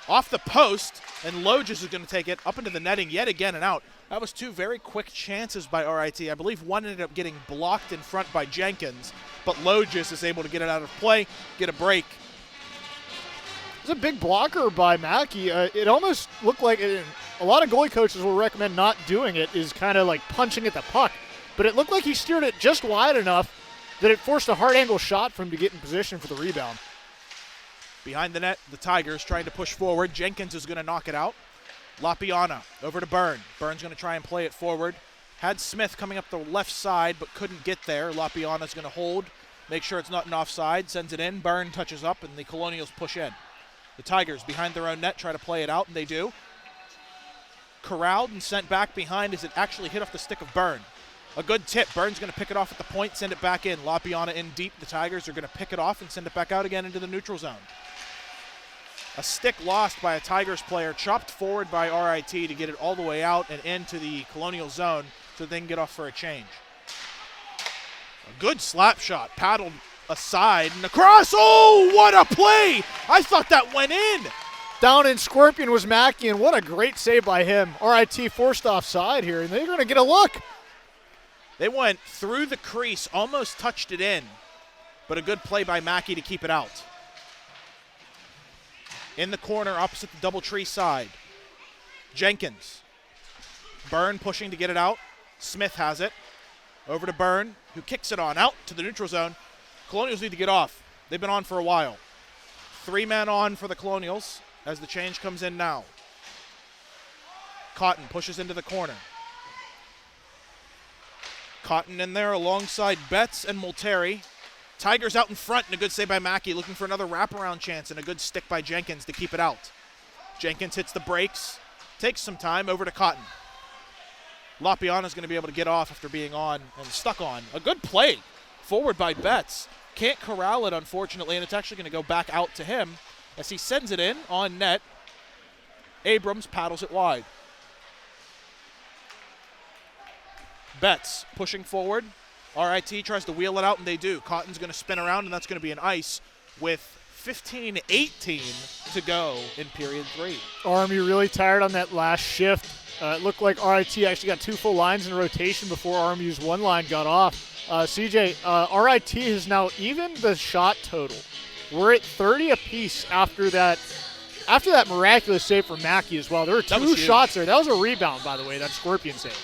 Off the post, and Loges is going to take it up into the netting yet again and out. That was 2 very quick chances by RIT. I believe one ended up getting blocked in front by Jenkins, but Loges is able to get it out of play, get a break. It was a big blocker by Mackey. It almost looked like a lot of goalie coaches will recommend not doing it, is kind of like punching at the puck. But it looked like he steered it just wide enough that it forced a hard angle shot for him to get in position for the rebound. Behind the net, the Tigers trying to push forward. Jenkins is going to knock it out. Lapiana over to Byrne. Byrne's going to try and play it forward. Had Smith coming up the left side, but couldn't get there. Lapiana's going to hold, make sure it's not an offside, sends it in. Byrne touches up, and the Colonials push in. The Tigers behind their own net try to play it out, and they do. Corralled and sent back behind as it actually hit off the stick of Byrne. A good tip. Byrne's going to pick it off at the point, send it back in. Lapiana in deep. The Tigers are going to pick it off and send it back out again into the neutral zone. A stick lost by a Tigers player, chopped forward by RIT to get it all the way out and into the Colonial zone so they can get off for a change. A good slap shot, paddled aside and across. Oh, what a play! I thought that went in. Down in Scorpion was Mackey, and what a great save by him. RIT forced offside here, and they're going to get a look. They went through the crease, almost touched it in, but a good play by Mackey to keep it out. In the corner opposite the DoubleTree side. Jenkins. Byrne pushing to get it out. Smith has it. Over to Byrne, who kicks it on out to the neutral zone. Colonials need to get off. They've been on for a while. 3 men on for the Colonials as the change comes in now. Cotton pushes into the corner. Cotton in there alongside Betts and Molteri. Tigers out in front, and a good save by Mackey, looking for another wraparound chance, and a good stick by Jenkins to keep it out. Jenkins hits the brakes, takes some time, over to Cotton. Lapiana's going to be able to get off after being on and stuck on. A good play forward by Betts. Can't corral it, unfortunately, and it's actually going to go back out to him as he sends it in on net. Abrams paddles it wide. Betts pushing forward. RIT tries to wheel it out, and they do. Cotton's going to spin around, and that's going to be an ice with 15-18 to go in period 3. RMU really tired on that last shift. It looked like RIT actually got 2 full lines in rotation before RMU's 1 line got off. CJ, RIT has now evened the shot total. We're at 30 apiece after that miraculous save from Mackey as well. There were 2 shots there. That was a rebound, by the way, that Scorpion save.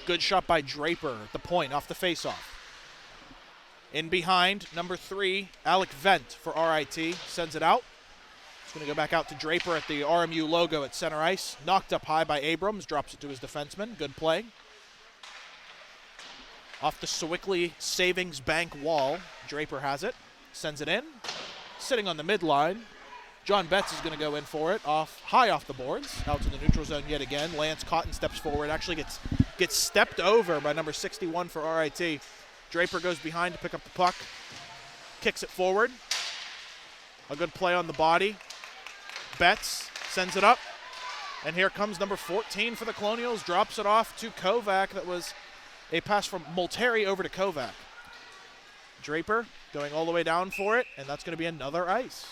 Good shot by Draper at the point off the faceoff. In behind, number 3, Alec Vent for RIT. Sends it out. It's going to go back out to Draper at the RMU logo at center ice. Knocked up high by Abrams. Drops it to his defenseman. Good play. Off the Sewickley Savings Bank wall. Draper has it. Sends it in. Sitting on the midline. John Betts is going to go in for it. High off the boards. Out to the neutral zone yet again. Lance Cotton steps forward. Actually gets stepped over by number 61 for RIT. Draper goes behind to pick up the puck. Kicks it forward. A good play on the body. Betts sends it up. And here comes number 14 for the Colonials. Drops it off to Kovac. That was a pass from Molteri over to Kovac. Draper going all the way down for it, and that's going to be another ice.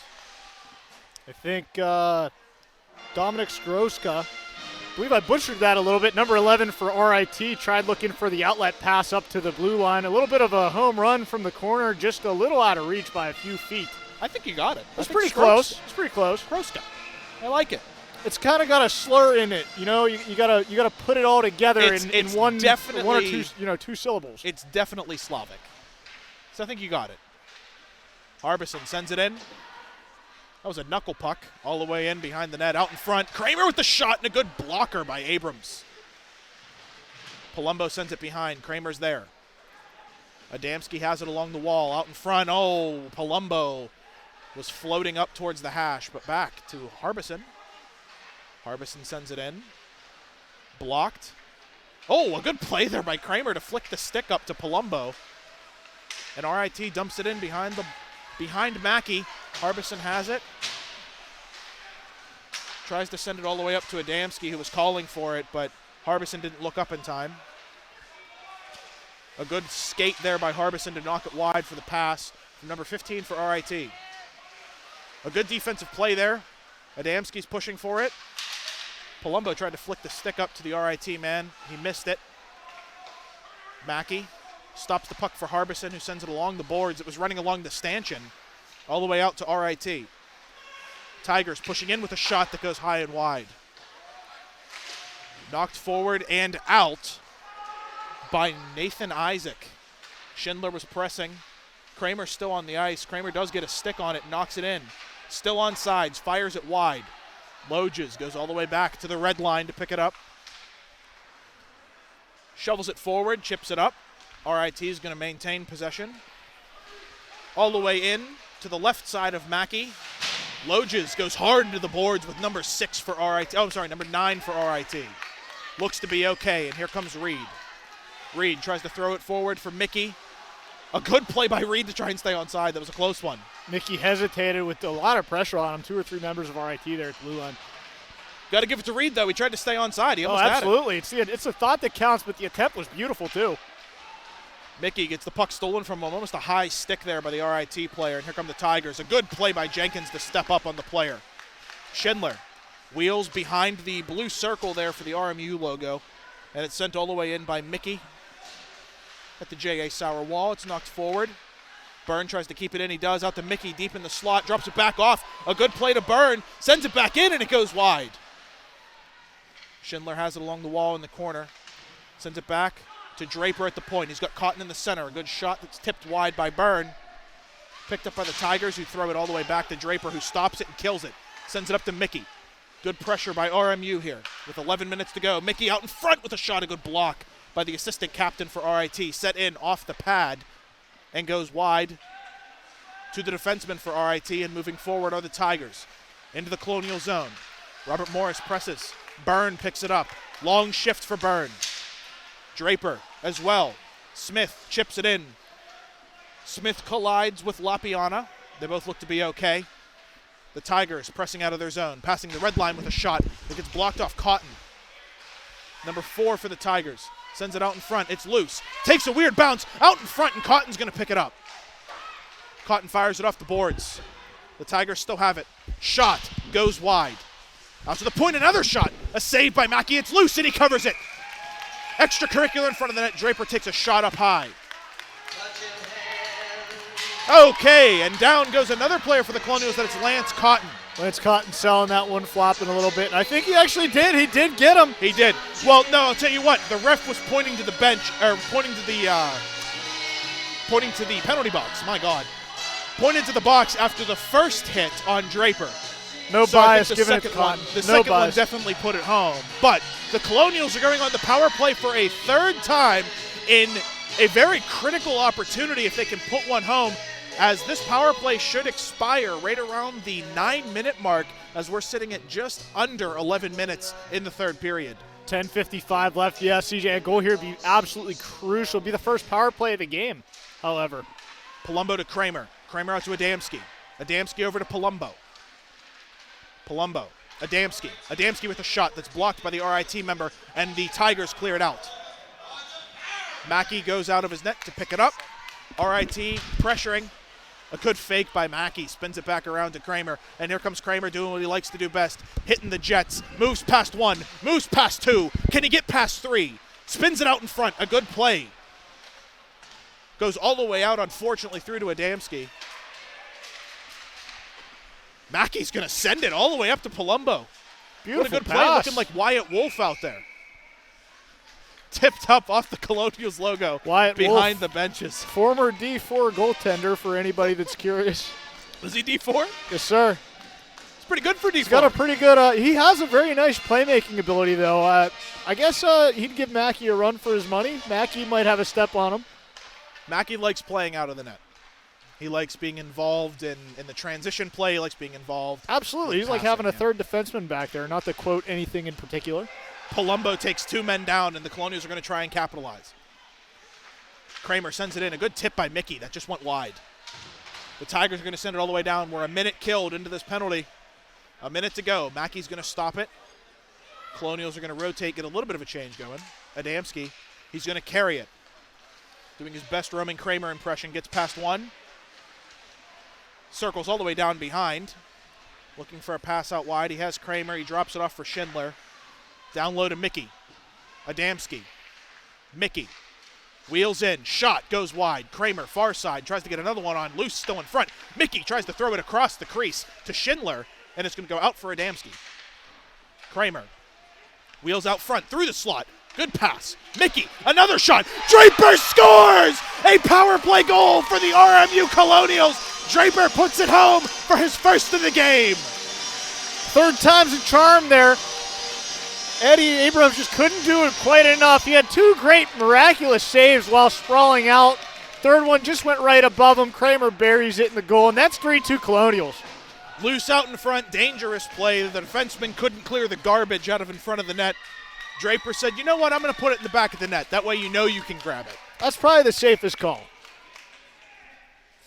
I think Dominic Skroska, I believe I butchered that a little bit. Number 11 for RIT tried looking for the outlet pass up to the blue line. A little bit of a home run from the corner, just a little out of reach by a few feet. I think you got it. It's pretty close. It's pretty close. Skroska. I like it. It's kind of got a slur in it, you know. You gotta put it all together in one or two, 2 syllables. It's definitely Slavic. So I think you got it. Harbison sends it in. That was a knuckle puck all the way in behind the net, out in front. Kramer with the shot and a good blocker by Abrams. Palumbo sends it behind. Kramer's there. Adamski has it along the wall, out in front. Oh, Palumbo was floating up towards the hash, but back to Harbison. Harbison sends it in. Blocked. Oh, a good play there by Kramer to flick the stick up to Palumbo. And RIT dumps it in behind Mackey. Harbison has it. Tries to send it all the way up to Adamski, who was calling for it, but Harbison didn't look up in time. A good skate there by Harbison to knock it wide for the pass from number 15 for RIT. A good defensive play there. Adamski's pushing for it. Palumbo tried to flick the stick up to the RIT man. He missed it. Mackey stops the puck for Harbison, who sends it along the boards. It was running along the stanchion all the way out to RIT. Tigers pushing in with a shot that goes high and wide. Knocked forward and out by Nathan Isaac. Schindler was pressing. Kramer still on the ice. Kramer does get a stick on it, knocks it in. Still on sides, fires it wide. Loges goes all the way back to the red line to pick it up. Shovels it forward, chips it up. RIT is going to maintain possession. All the way in to the left side of Mackey. Loges goes hard into the boards with number 6 for RIT. Oh, I'm sorry, number 9 for RIT. Looks to be okay, and here comes Reed. Reed tries to throw it forward for Mickey. A good play by Reed to try and stay onside. That was a close one. Mickey hesitated with a lot of pressure on him. 2 or 3 members of RIT there at the blue line. Got to give it to Reed, though. He tried to stay onside. He almost absolutely. It's a thought that counts, but the attempt was beautiful, too. Mickey gets the puck stolen from him. Almost a high stick there by the RIT player. And here come the Tigers. A good play by Jenkins to step up on the player. Schindler wheels behind the blue circle there for the RMU logo. And it's sent all the way in by Mickey at the J.A. Sauer wall. It's knocked forward. Byrne tries to keep it in. He does. Out to Mickey deep in the slot. Drops it back off. A good play to Byrne. Sends it back in, and it goes wide. Schindler has it along the wall in the corner. Sends it back to Draper at the point. He's got Cotton in the center. A good shot that's tipped wide by Byrne. Picked up by the Tigers, who throw it all the way back to Draper, who stops it and kills it. Sends it up to Mickey. Good pressure by RMU here with 11 minutes to go. Mickey out in front with a shot. A good block by the assistant captain for RIT. Set in off the pad and goes wide to the defenseman for RIT, and moving forward are the Tigers. Into the Colonial zone. Robert Morris presses. Byrne picks it up. Long shift for Byrne. Draper as well. Smith chips it in. Smith collides with Lapiana. They both look to be okay. The Tigers pressing out of their zone, passing the red line with a shot that gets blocked off Cotton. Number 4 for the Tigers. Sends it out in front. It's loose. Takes a weird bounce out in front, and Cotton's going to pick it up. Cotton fires it off the boards. The Tigers still have it. Shot goes wide. Out to the point, another shot. A save by Mackey. It's loose, and he covers it. Extracurricular in front of the net. Draper takes a shot up high. Okay, and down goes another player for the Colonials. That it's Lance Cotton. Lance Cotton selling that one, flopping a little bit. And I think he actually did. He did get him. He did. Well, no, I'll tell you what. The ref was pointing to the bench, or pointing to the penalty box. My God. Pointed to the box after the first hit on Draper. No bias given it to Cotton. The second one definitely put it home. But the Colonials are going on the power play for a third time in a very critical opportunity if they can put one home, as this power play should expire right around the 9-minute mark, as we're sitting at just under 11 minutes in the third period. 10:55 left. Yeah, CJ, a goal here would be absolutely crucial. It'd be the first power play of the game, however. Palumbo to Kramer. Kramer out to Adamski. Adamski over to Palumbo. Palumbo. Adamski. Adamski with a shot that's blocked by the RIT member, and the Tigers clear it out. Mackey goes out of his net to pick it up. RIT pressuring. A good fake by Mackey. Spins it back around to Kramer. And here comes Kramer doing what he likes to do best. Hitting the Jets. Moves past 1. Moves past 2. Can he get past 3? Spins it out in front. A good play. Goes all the way out, unfortunately, through to Adamski. Mackey's going to send it all the way up to Palumbo. Beautiful what a good pass. play, looking like Wyatt Wolf out there. Tipped up off the Colonials logo. Wyatt behind Wolf, the benches. Former D4 goaltender for anybody that's curious. Was he D4? Yes, sir. It's pretty good for D4. He's got a pretty good, he has a very nice playmaking ability, though. I guess he'd give Mackey a run for his money. Mackey might have a step on him. Mackey likes playing out of the net. He likes being involved in the transition play. He likes being involved. Absolutely. He's like having a third defenseman back there, not to quote anything in particular. Palumbo takes 2 men down, and the Colonials are going to try and capitalize. Kramer sends it in. A good tip by Mickey. That just went wide. The Tigers are going to send it all the way down. We're a minute killed into this penalty. A minute to go. Mackey's going to stop it. Colonials are going to rotate, get a little bit of a change going. Adamski, he's going to carry it. Doing his best Roman Kramer impression. Gets past 1. Circles all the way down behind. Looking for a pass out wide. He has Kramer. He drops it off for Schindler. Down low to Mickey. Adamski. Mickey. Wheels in. Shot goes wide. Kramer, far side. Tries to get another one on. Loose, still in front. Mickey tries to throw it across the crease to Schindler, and it's going to go out for Adamski. Kramer. Wheels out front. Through the slot. Good pass. Mickey, another shot. Draper scores! A power play goal for the RMU Colonials. Draper puts it home for his first of the game. Third time's a charm there. Eddie Abrams just couldn't do it quite enough. He had two great miraculous saves while sprawling out. Third one just went right above him. Kramer buries it in the goal, and that's 3-2 Colonials. Loose out in front, dangerous play. The defenseman couldn't clear the garbage out of in front of the net. Draper said, you know what, I'm going to put it in the back of the net. That way you know you can grab it. That's probably the safest call.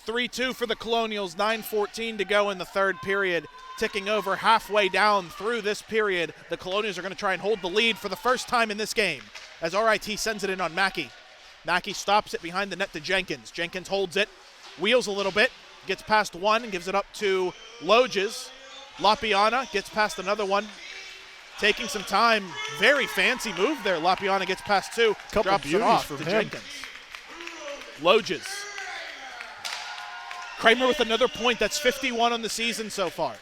3-2 for the Colonials, 9:14 to go in the third period. Ticking over halfway down through this period, the Colonials are going to try and hold the lead for the first time in this game as RIT sends it in on Mackey. Mackey stops it behind the net to Jenkins. Jenkins holds it, wheels a little bit, gets past one and gives it up to Loges. Lapiana gets past another one. Taking some time, very fancy move there. Lapiana gets past two, drops it off to Jenkins. Loges. Kramer with another point. That's 51 on the season so far.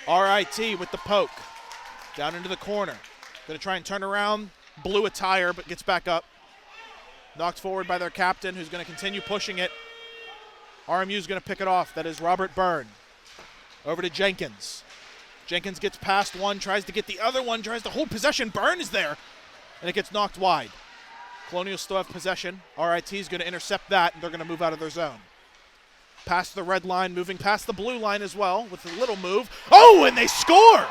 RIT with the poke. Down into the corner. Going to try and turn around. Blew a tire, but gets back up. Knocked forward by their captain, who's going to continue pushing it. RMU's going to pick it off. That is Robert Byrne. Over to Jenkins. Jenkins gets past one, tries to get the other one, tries to hold possession. Byrne is there, and it gets knocked wide. Colonials still have possession. RIT is going to intercept that, and they're going to move out of their zone. Past the red line, moving past the blue line as well with a little move. Oh, and they score!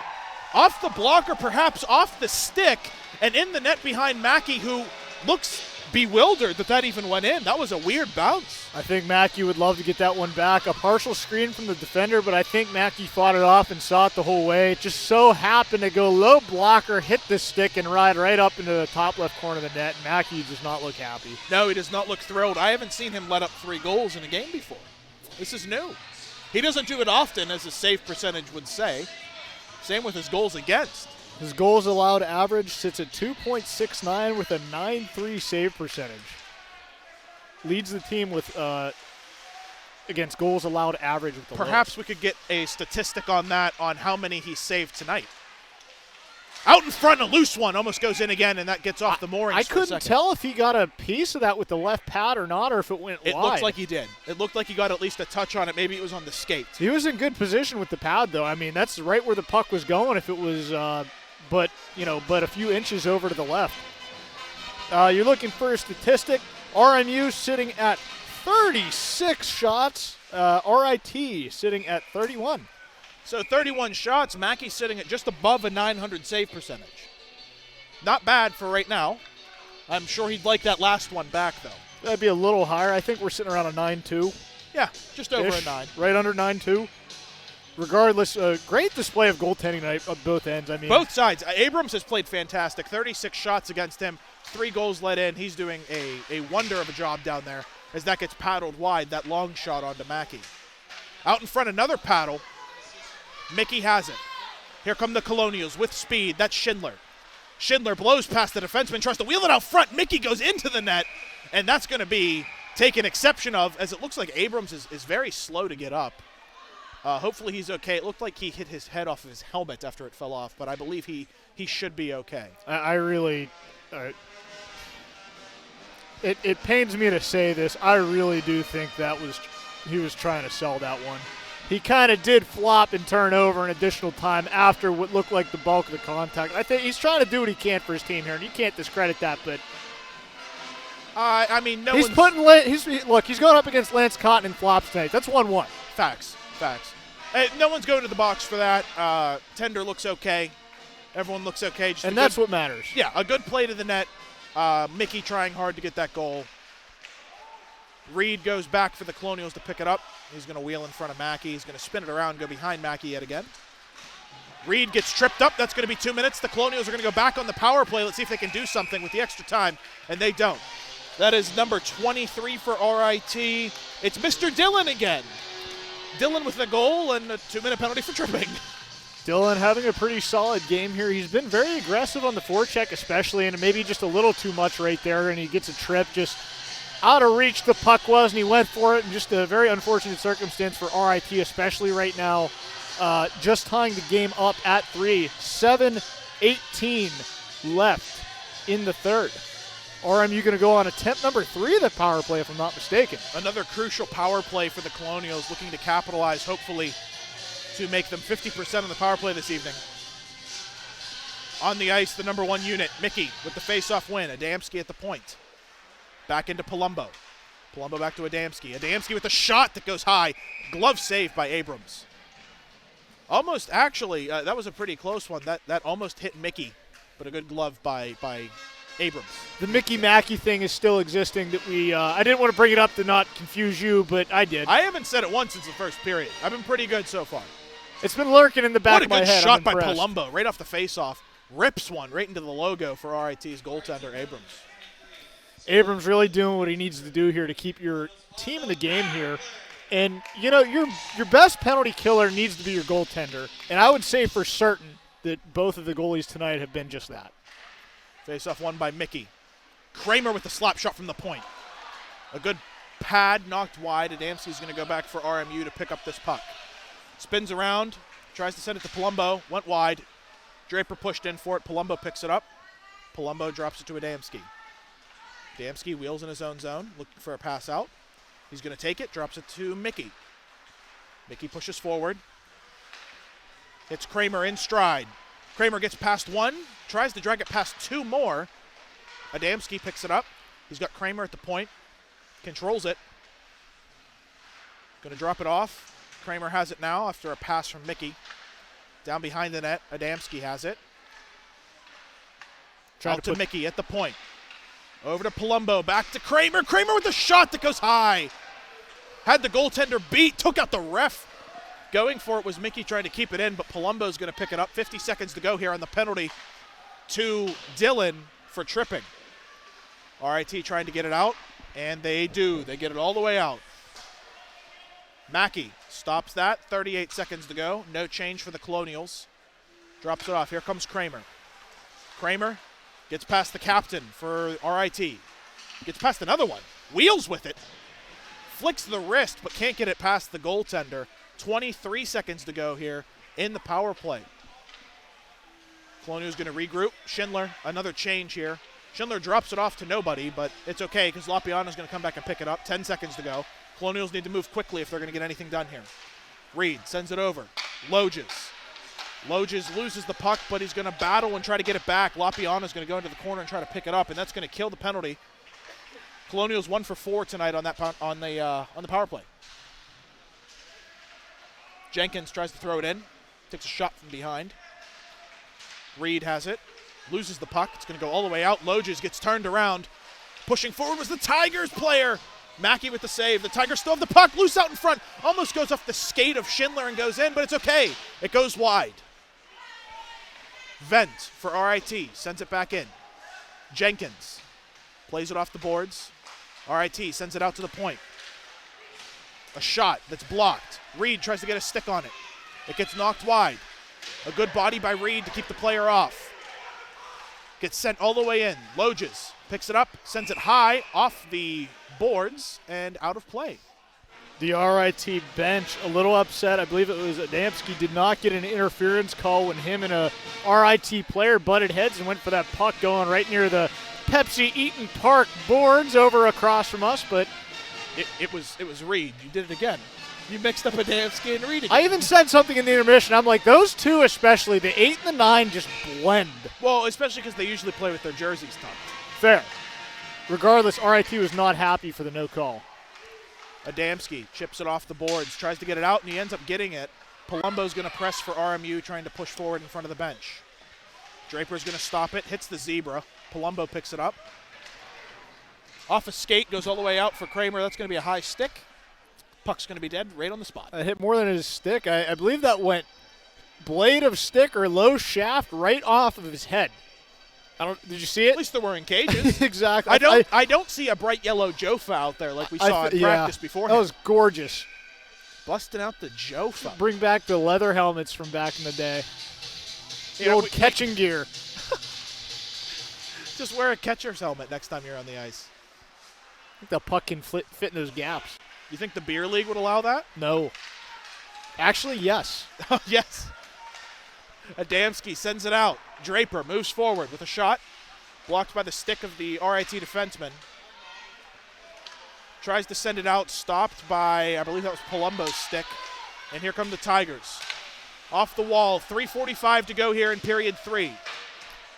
Off the block or perhaps off the stick, and in the net behind Mackey, who looks bewildered that even went in. That was a weird bounce. I think Mackey would love to get that one back. A partial screen from the defender, but I think Mackey fought it off and saw it the whole way. It just so happened to go low blocker, hit the stick, and ride right up into the top left corner of the net. Mackey does not look happy. No, he does not look thrilled. I haven't seen him let up 3 goals in a game before. This is new. He doesn't do it often, as his save percentage would say. Same with his goals against. His goals allowed average sits at 2.69 with a 9.3 save percentage. Leads the team with against goals allowed average with the Perhaps we could get a statistic on that, on how many he saved tonight. Out in front, a loose one almost goes in again, and that gets off the moorings. I couldn't tell if he got a piece of that with the left pad or not, or if it went wide. It looks like he did. It looked like he got at least a touch on it. Maybe it was on the skate. He was in good position with the pad, though. I mean, that's right where the puck was going. If it was, but a few inches over to the left. You're looking for a statistic. RMU sitting at 36 shots. RIT sitting at 31. So 31 shots, Mackey's sitting at just above a 900 save percentage. Not bad for right now. I'm sure he'd like that last one back, though. That'd be a little higher. I think we're sitting around a 9.2. Yeah, just over a 9. Right under 9.2. Regardless, great display of goaltending tonight on both ends. I mean, both sides. Abrams has played fantastic. 36 shots against him, 3 goals let in. He's doing a wonder of a job down there as that gets paddled wide, that long shot onto Mackey. Out in front, another paddle. Mickey has it. Here come the Colonials with speed. That's Schindler. Schindler blows past the defenseman, tries to wheel it out front. Mickey goes into the net, and that's going to be taken exception of, as it looks like Abrams is very slow to get up. Hopefully he's okay. It looked like he hit his head off of his helmet after it fell off, but I believe he should be okay. I really it pains me to say this. I really do think he was trying to sell that one. He kind of did flop and turn over an additional time after what looked like the bulk of the contact. I think he's trying to do what he can for his team here, and you can't discredit that. But I mean, he's going up against Lance Cotton and flops tonight. That's 1-1. Facts. No one's going to the box for that. Tender looks okay. Everyone looks okay. And that's what matters. Yeah, a good play to the net. Mickey trying hard to get that goal. Reed goes back for the Colonials to pick it up. He's going to wheel in front of Mackey. He's going to spin it around, go behind Mackey yet again. Reed gets tripped up. That's going to be 2 minutes. The Colonials are going to go back on the power play. Let's see if they can do something with the extra time, and they don't. That is number 23 for RIT. It's Mr. Dillon again. Dillon with the goal and a 2-minute penalty for tripping. Dillon having a pretty solid game here. He's been very aggressive on the forecheck especially, and maybe just a little too much right there, and he gets a trip just out of reach the puck was, and he went for it, and just a very unfortunate circumstance for RIT, especially right now. Just tying the game up at 3. 7:18 left in the third. RMU going to go on attempt number 3 of the power play, if I'm not mistaken. Another crucial power play for the Colonials, looking to capitalize, hopefully, to make them 50% on the power play this evening. On the ice, the number 1 unit, Mickey, with the face-off win. Adamski at the point. Back into Palumbo. Palumbo back to Adamski. Adamski with a shot that goes high. Glove saved by Abrams. Almost, actually, that was a pretty close one. That almost hit Mickey, but a good glove by Abrams. The Mickey Mackey thing is still existing. That I didn't want to bring it up to not confuse you, but I did. I haven't said it once since the first period. I've been pretty good so far. It's been lurking in the back of my head. What a good shot by Palumbo, right off the face-off. Rips one right into the logo for RIT's goaltender, Abrams. Abrams really doing what he needs to do here to keep your team in the game here. And, you know, your best penalty killer needs to be your goaltender. And I would say for certain that both of the goalies tonight have been just that. Face-off won by Mickey. Kramer with the slap shot from the point. A good pad knocked wide. Adamski's going to go back for RMU to pick up this puck. Spins around, tries to send it to Palumbo, went wide. Draper pushed in for it. Palumbo picks it up. Palumbo drops it to Adamski. Adamski wheels in his own zone, looking for a pass out. He's going to take it, drops it to Mickey. Mickey pushes forward. Hits Kramer in stride. Kramer gets past one, tries to drag it past 2 more. Adamski picks it up. He's got Kramer at the point, controls it. Going to drop it off. Kramer has it now after a pass from Mickey. Down behind the net, Adamski has it. Out to Mickey at the point. Over to Palumbo, back to Kramer. Kramer with the shot that goes high. Had the goaltender beat, took out the ref. Going for it was Mickey trying to keep it in, but Palumbo's going to pick it up. 50 seconds to go here on the penalty to Dylan for tripping. RIT trying to get it out, and they do. They get it all the way out. Mackey stops that. 38 seconds to go. No change for the Colonials. Drops it off. Here comes Kramer. Kramer gets past the captain for RIT. Gets past another one. Wheels with it. Flicks the wrist, but can't get it past the goaltender. 23 seconds to go here in the power play. Colonials going to regroup. Schindler, another change here. Schindler drops it off to nobody, but it's okay because Lopiano's going to come back and pick it up. 10 seconds to go. Colonials need to move quickly if they're going to get anything done here. Reed sends it over. Loges loses the puck, but he's going to battle and try to get it back. Lopiano's going to go into the corner and try to pick it up, and that's going to kill the penalty. Colonials 1 for 4 tonight on the power play. Jenkins tries to throw it in. Takes a shot from behind. Reed has it. Loses the puck. It's going to go all the way out. Loges gets turned around. Pushing forward was the Tigers player. Mackey with the save. The Tigers still have the puck. Loose out in front. Almost goes off the skate of Schindler and goes in, but it's okay. It goes wide. Vent for RIT. Sends it back in. Jenkins plays it off the boards. RIT sends it out to the point. A shot that's blocked. Reed tries to get a stick on it. It gets knocked wide. A good body by Reed to keep the player off. Gets sent all the way in. Loges picks it up, sends it high off the boards and out of play. The RIT bench a little upset. I believe it was Adamski did not get an interference call when him and a RIT player butted heads and went for that puck going right near the Pepsi Eaton Park boards over across from us, but it was Reed. You did it again. You mixed up Adamski and Reed again. I even said something in the intermission. I'm like, those two especially, the 8 and the 9 just blend. Well, especially because they usually play with their jerseys tucked. Fair. Regardless, RIT was not happy for the no call. Adamski chips it off the boards, tries to get it out, and he ends up getting it. Palumbo's going to press for RMU, trying to push forward in front of the bench. Draper's going to stop it, hits the zebra. Palumbo picks it up. Off a skate, goes all the way out for Kramer. That's going to be a high stick. Puck's going to be dead right on the spot. It hit more than his stick. I believe that went blade of stick or low shaft right off of his head. Did you see it? At least they were in cages. Exactly. I don't see a bright yellow Jofa out there like we saw in practice beforehand. That was gorgeous. Busting out the Jofa. Bring back the leather helmets from back in the day. The old catching gear. Just wear a catcher's helmet next time you're on the ice. I think the puck can fit in those gaps. You think the beer league would allow that? No. Actually, yes. Yes. Adamski sends it out. Draper moves forward with a shot. Blocked by the stick of the RIT defenseman. Tries to send it out, stopped by, I believe that was Palumbo's stick. And here come the Tigers. Off the wall, 3:45 to go here in period 3.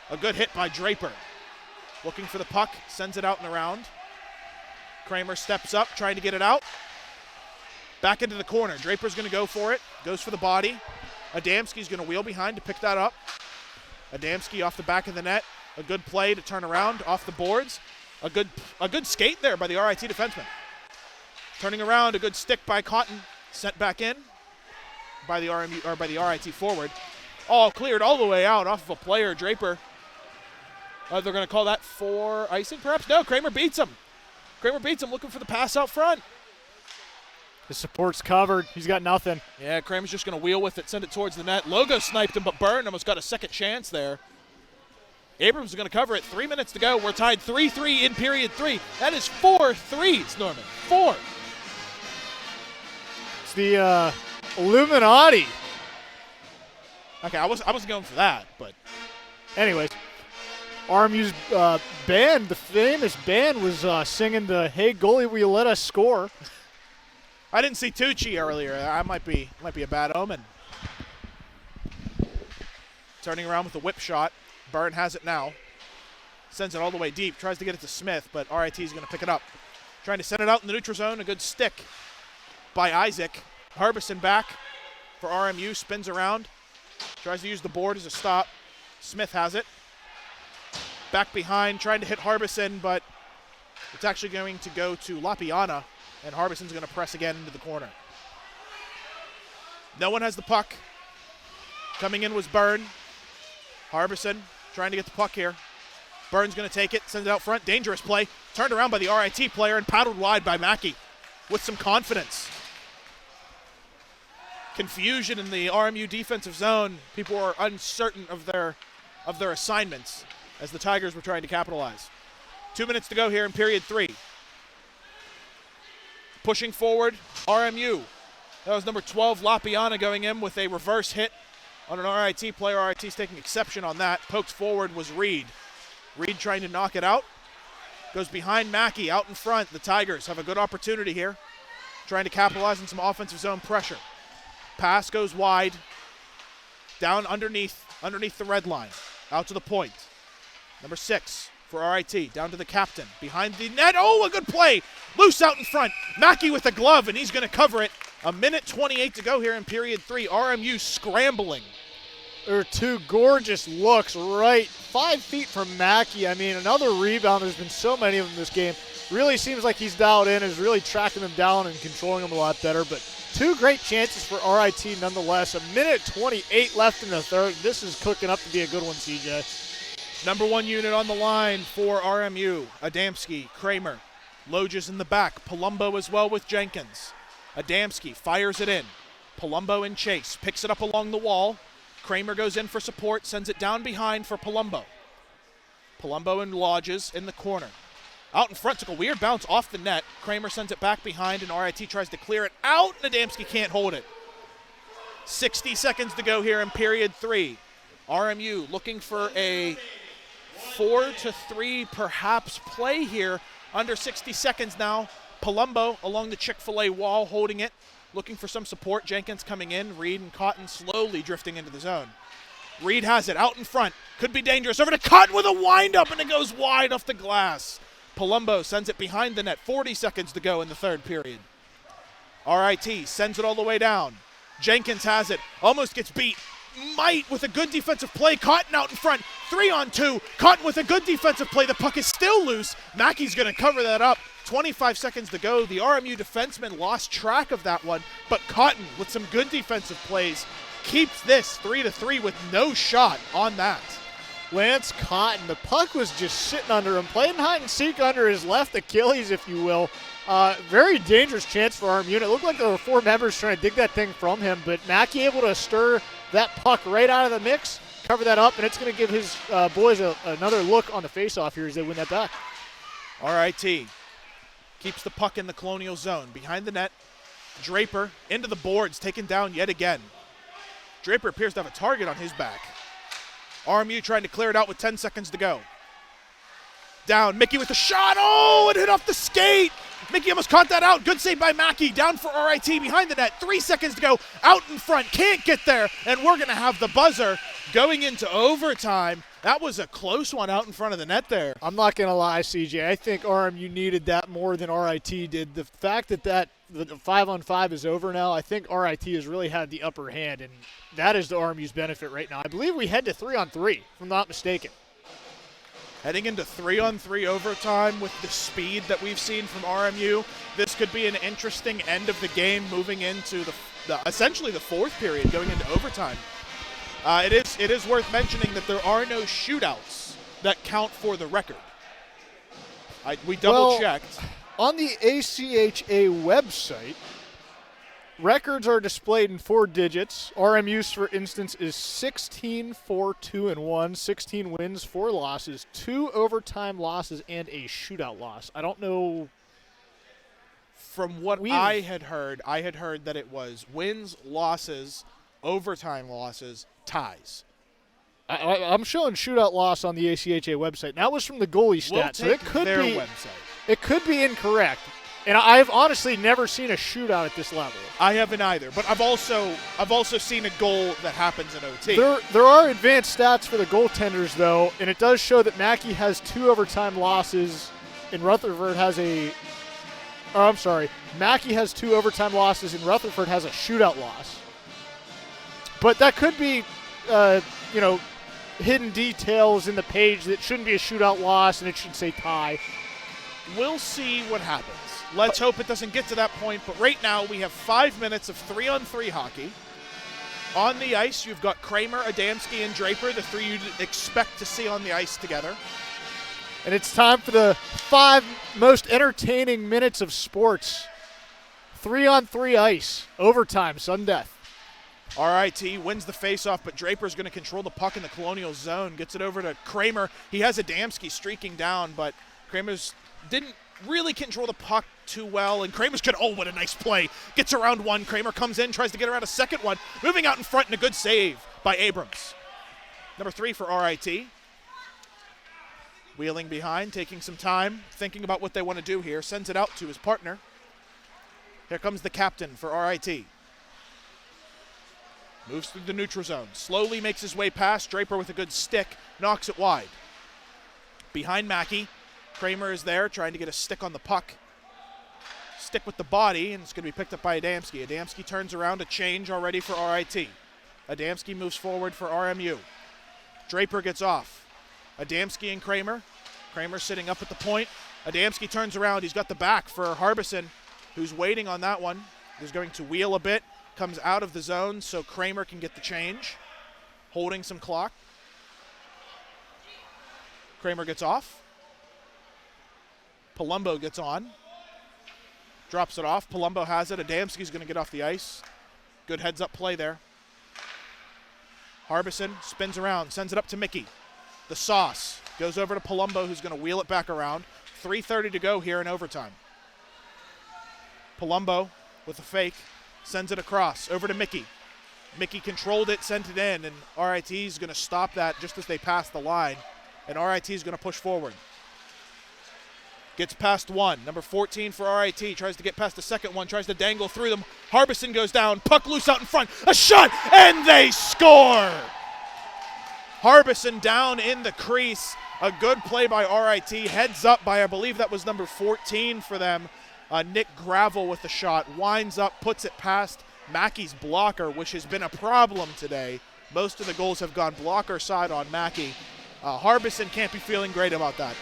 A good hit by Draper. Looking for the puck, sends it out and around. Kramer steps up, trying to get it out. Back into the corner. Draper's going to go for it. Goes for the body. Adamski's going to wheel behind to pick that up. Adamski off the back of the net. A good play to turn around off the boards. A good skate there by the RIT defenseman. Turning around, a good stick by Cotton. Sent back in by the RMU or by the RIT forward. All cleared all the way out off of a player, Draper. They're going to call that for icing, perhaps? No, Kramer beats him. Kramer beats him, looking for the pass out front. His support's covered. He's got nothing. Yeah, Kramer's just going to wheel with it, send it towards the net. Logo sniped him, but Byrne almost got a second chance there. Abrams is going to cover it. 3 minutes to go. We're tied 3-3 in period 3. That is 4 threes, Norman. 4. It's the Illuminati. Okay, I wasn't going for that, but anyways, RMU's band, the famous band, was singing the "Hey goalie, will you let us score?" I didn't see Tucci earlier. That might be a bad omen. Turning around with a whip shot. Byrne has it now. Sends it all the way deep. Tries to get it to Smith, but RIT is going to pick it up. Trying to send it out in the neutral zone. A good stick by Isaac. Harbison back for RMU. Spins around. Tries to use the board as a stop. Smith has it. Back behind, trying to hit Harbison, but it's actually going to go to Lapiana, and Harbison's going to press again into the corner. No one has the puck. Coming in was Byrne. Harbison trying to get the puck here. Byrne's going to take it, send it out front. Dangerous play. Turned around by the RIT player and paddled wide by Mackey with some confidence. Confusion in the RMU defensive zone. People are uncertain of their assignments as the Tigers were trying to capitalize. 2 minutes to go here in period 3. Pushing forward, RMU. That was number 12, Lapiana, going in with a reverse hit on an RIT player. RIT's taking exception on that. Poked forward was Reed. Reed trying to knock it out. Goes behind Mackey, out in front. The Tigers have a good opportunity here. Trying to capitalize on some offensive zone pressure. Pass goes wide. Down underneath the red line. Out to the point. Number 6 for RIT. Down to the captain. Behind the net. Oh, a good play. Loose out in front. Mackey with a glove, and he's going to cover it. 1:28 to go here in period 3. RMU scrambling. There are 2 gorgeous looks right 5 feet from Mackey. I mean, another rebound. There's been so many of them this game. Really seems like he's dialed in, is really tracking them down and controlling them a lot better. But 2 great chances for RIT nonetheless. 1:28 left in the third. This is cooking up to be a good one, CJ. Number 1 unit on the line for RMU. Adamski, Kramer. Loges in the back. Palumbo as well with Jenkins. Adamski fires it in. Palumbo in chase. Picks it up along the wall. Kramer goes in for support. Sends it down behind for Palumbo. Palumbo and Lodges in the corner. Out in front, took a weird bounce off the net. Kramer sends it back behind, and RIT tries to clear it out, and Adamski can't hold it. 60 seconds to go here in period 3. RMU looking for a 4-3 perhaps play here. Under 60 seconds now. Palumbo along the Chick-fil-A wall holding it, looking for some support. Jenkins coming in. Reed and Cotton slowly drifting into the zone. Reed has it out in front. Could be dangerous. Over to Cotton with a wind-up, and it goes wide off the glass. Palumbo sends it behind the net. 40 seconds to go in the third period. RIT sends it all the way down. Jenkins has it. Almost gets beat. Might with a good defensive play. Cotton out in front. 3-on-2. Cotton with a good defensive play. The puck is still loose. Mackey's going to cover that up. 25 seconds to go. The RMU defenseman lost track of that one, but Cotton with some good defensive plays keeps this 3-3 with no shot on that. Lance Cotton, the puck was just sitting under him, playing hide and seek under his left Achilles, if you will. Very dangerous chance for RMU. It looked like there were 4 members trying to dig that thing from him, but Mackey able to stir that puck right out of the mix, cover that up, and it's going to give his boys another look on the faceoff here as they win that back. RIT keeps the puck in the Colonial zone. Behind the net, Draper into the boards, taken down yet again. Draper appears to have a target on his back. RMU trying to clear it out with 10 seconds to go. Down, Mickey with the shot. Oh, it hit off the skate. Mickey almost caught that out. Good save by Mackey. Down for RIT behind the net. 3 seconds to go. Out in front. Can't get there. And we're going to have the buzzer going into overtime. That was a close one out in front of the net there. I'm not going to lie, CJ. I think RMU needed that more than RIT did. The fact that the 5-on-5 is over now, I think RIT has really had the upper hand, and that is to RMU's benefit right now. I believe we head to 3-on-3, if I'm not mistaken. Heading into 3-on-3 overtime with the speed that we've seen from RMU, this could be an interesting end of the game moving into essentially the fourth period, going into overtime. It is worth mentioning that there are no shootouts that count for the record. We double-checked. Well, on the ACHA website, records are displayed in 4 digits. RMU's, for instance, is 16-4-2-1, 16 wins, 4 losses, 2 overtime losses, and a shootout loss. I don't know. From what I had heard that it was wins, losses, overtime losses, ties. I'm showing shootout loss on the ACHA website. And that was from the goalie stats. We'll take their website. It could be incorrect. And I've honestly never seen a shootout at this level. I haven't either, but I've also seen a goal that happens in OT. There are advanced stats for the goaltenders though, and it does show that Mackey has 2 overtime losses, and Rutherford has Mackey has 2 overtime losses, and Rutherford has a shootout loss. But that could be, hidden details in the page that shouldn't be a shootout loss, and it should say tie. We'll see what happens. Let's hope it doesn't get to that point, but right now we have 5 minutes of 3-on-3 hockey. On the ice, you've got Kramer, Adamski, and Draper, the 3 you'd expect to see on the ice together. And it's time for the 5 most entertaining minutes of sports. 3-on-3 ice, overtime, sudden death. RIT wins the faceoff, but Draper's going to control the puck in the Colonials zone. Gets it over to Kramer. He has Adamski streaking down, but Kramer's didn't really control the puck too well, and Kramer's what a nice play. Gets around one. Kramer comes in, tries to get around a second one. Moving out in front, and a good save by Abrams. Number 3 for RIT. Wheeling behind, taking some time, thinking about what they want to do here. Sends it out to his partner. Here comes the captain for RIT. Moves through the neutral zone. Slowly makes his way past. Draper with a good stick. Knocks it wide. Behind Mackey. Kramer is there trying to get a stick on the puck. Stick with the body, and it's going to be picked up by Adamski. Adamski turns around, a change already for RIT. Adamski moves forward for RMU. Draper gets off. Adamski and Kramer. Kramer sitting up at the point. Adamski turns around. He's got the back for Harbison, who's waiting on that one. He's going to wheel a bit. Comes out of the zone so Kramer can get the change. Holding some clock. Kramer gets off. Palumbo gets on. Drops it off. Palumbo has it. Adamski's going to get off the ice. Good heads-up play there. Harbison spins around, sends it up to Mickey. The sauce goes over to Palumbo, who's going to wheel it back around. 3:30 to go here in overtime. Palumbo with a fake. Sends it across, over to Mickey. Mickey controlled it, sent it in, and RIT's going to stop that just as they pass the line, and RIT's going to push forward. Gets past one. Number 14 for RIT. Tries to get past the second one, tries to dangle through them. Harbison goes down, puck loose out in front. A shot, and they score! Harbison down in the crease. A good play by RIT. Heads up by, I believe that was number 14 for them. Nick Gravel with the shot, winds up, puts it past Mackey's blocker, which has been a problem today. Most of the goals have gone blocker side on Mackey. Harbison can't be feeling great about that.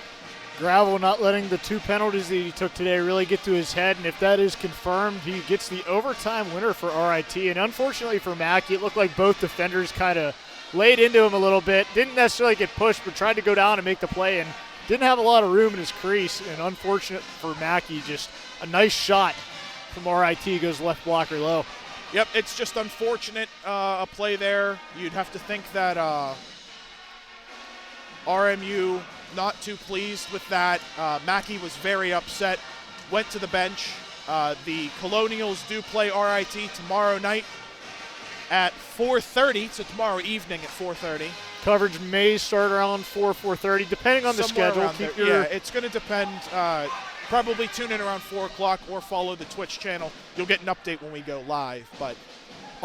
Gravel not letting the 2 penalties that he took today really get to his head, and if that is confirmed, he gets the overtime winner for RIT. And unfortunately for Mackey, it looked like both defenders kind of laid into him a little bit. Didn't necessarily get pushed, but tried to go down and make the play, and didn't have a lot of room in his crease. And unfortunate for Mackey, just a nice shot from RIT goes left blocker low. Yep, it's just unfortunate a play there. You'd have to think that RMU not too pleased with that. Mackey was very upset, went to the bench. The Colonials do play RIT tomorrow night at 4:30, so tomorrow evening at 4:30. Coverage may start around 4:30, depending on the Somewhere schedule. around there. Yeah, it's going to depend. Probably tune in around 4 o'clock or follow the Twitch channel. You'll get an update when we go live. But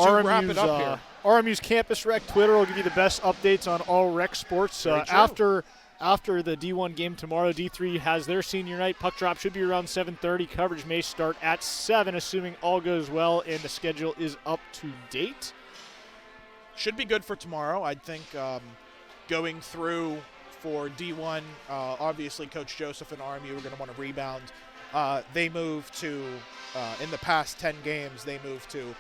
to wrap it up here. RMU's Campus Rec Twitter will give you the best updates on all rec sports. After the D1 game tomorrow, D3 has their senior night. Puck drop should be around 7:30. Coverage may start at 7, assuming all goes well and the schedule is up to date. Should be good for tomorrow. I think going through for D1, obviously Coach Joseph and RMU are going to want to rebound. They moved to, in the past 10 games, they moved to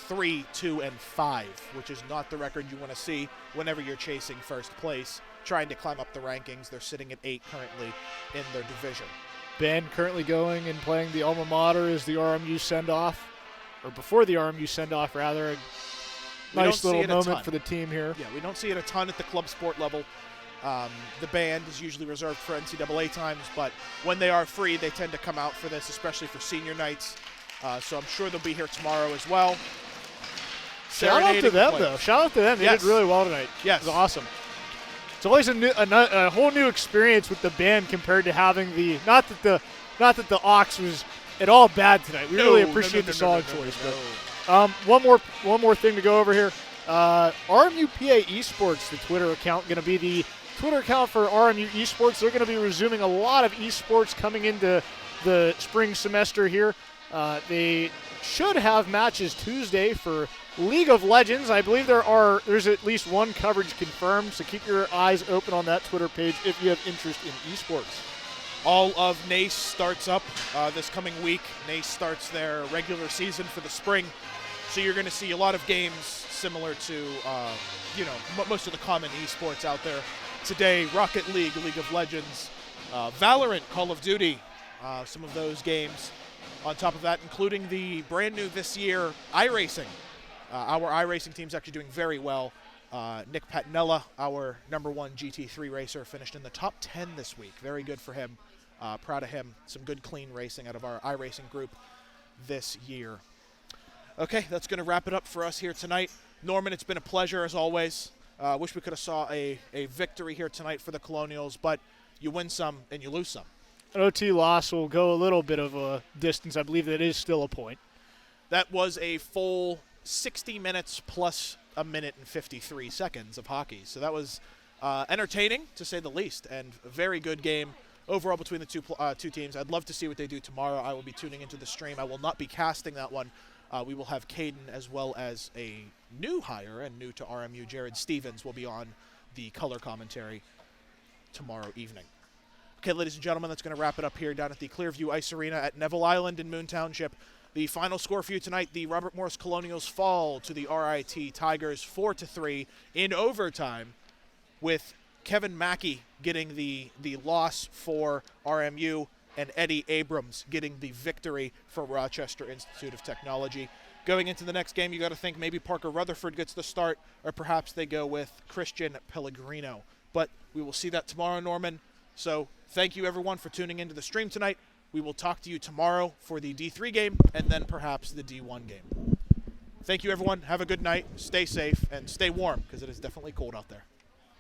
3, 2, and 5, which is not the record you want to see whenever you're chasing first place, trying to climb up the rankings. They're sitting at 8 currently in their division. Ben currently going and playing the alma mater as the RMU send-off, or before the RMU send-off, rather. Nice little moment for the team here. Yeah, we don't see it a ton at the club sport level. The band is usually reserved for NCAA times, but when they are free, they tend to come out for this, especially for senior nights. So I'm sure they'll be here tomorrow as well. Shout out to them, though. Shout out to them. They did really well tonight. Yes. It was awesome. It's always a whole new experience with the band compared to having the not that the aux was at all bad tonight. We really appreciate the song choice. But one more thing to go over here. RMU PA Esports, the Twitter account, going to be the Twitter account for RMU Esports. They're going to be resuming a lot of esports coming into the spring semester here. They should have matches Tuesday for League of Legends. I believe there's at least one coverage confirmed, so keep your eyes open on that Twitter page if you have interest in esports. All of NACE starts up this coming week. NACE starts their regular season for the spring, so you're going to see a lot of games similar to most of the common esports out there today. Rocket League, League of Legends, Valorant, Call of Duty, some of those games. On top of that, including the brand new this year iRacing. Our iRacing team's actually doing very well. Nick Patinella, our #1 GT3 racer, finished in the top 10 this week. Very good for him. Proud of him. Some good, clean racing out of our iRacing group this year. Okay, that's going to wrap it up for us here tonight. Norman, it's been a pleasure as always. Wish we could have saw a victory here tonight for the Colonials, but you win some and you lose some. An OT loss will go a little bit of a distance. I believe that is still a point. That was a full 60 minutes plus a minute and 53 seconds of hockey. So that was entertaining, to say the least, and a very good game overall between the two teams. I'd love to see what they do tomorrow. I will be tuning into the stream. I will not be casting that one. We will have Caden as well as a new hire and new to RMU, Jared Stevens, will be on the color commentary tomorrow evening. Okay, ladies and gentlemen, that's going to wrap it up here down at the Clearview Ice Arena at Neville Island in Moon Township. The final score for you tonight, the Robert Morris Colonials fall to the RIT Tigers 4-3 in overtime, with Kevin Mackey getting the loss for RMU and Eddie Abrams getting the victory for Rochester Institute of Technology. Going into the next game, you got to think maybe Parker Rutherford gets the start, or perhaps they go with Christian Pellegrino. But we will see that tomorrow, Norman. So thank you, everyone, for tuning into the stream tonight. We will talk to you tomorrow for the D3 game and then perhaps the D1 game. Thank you, everyone. Have a good night. Stay safe and stay warm, because it is definitely cold out there.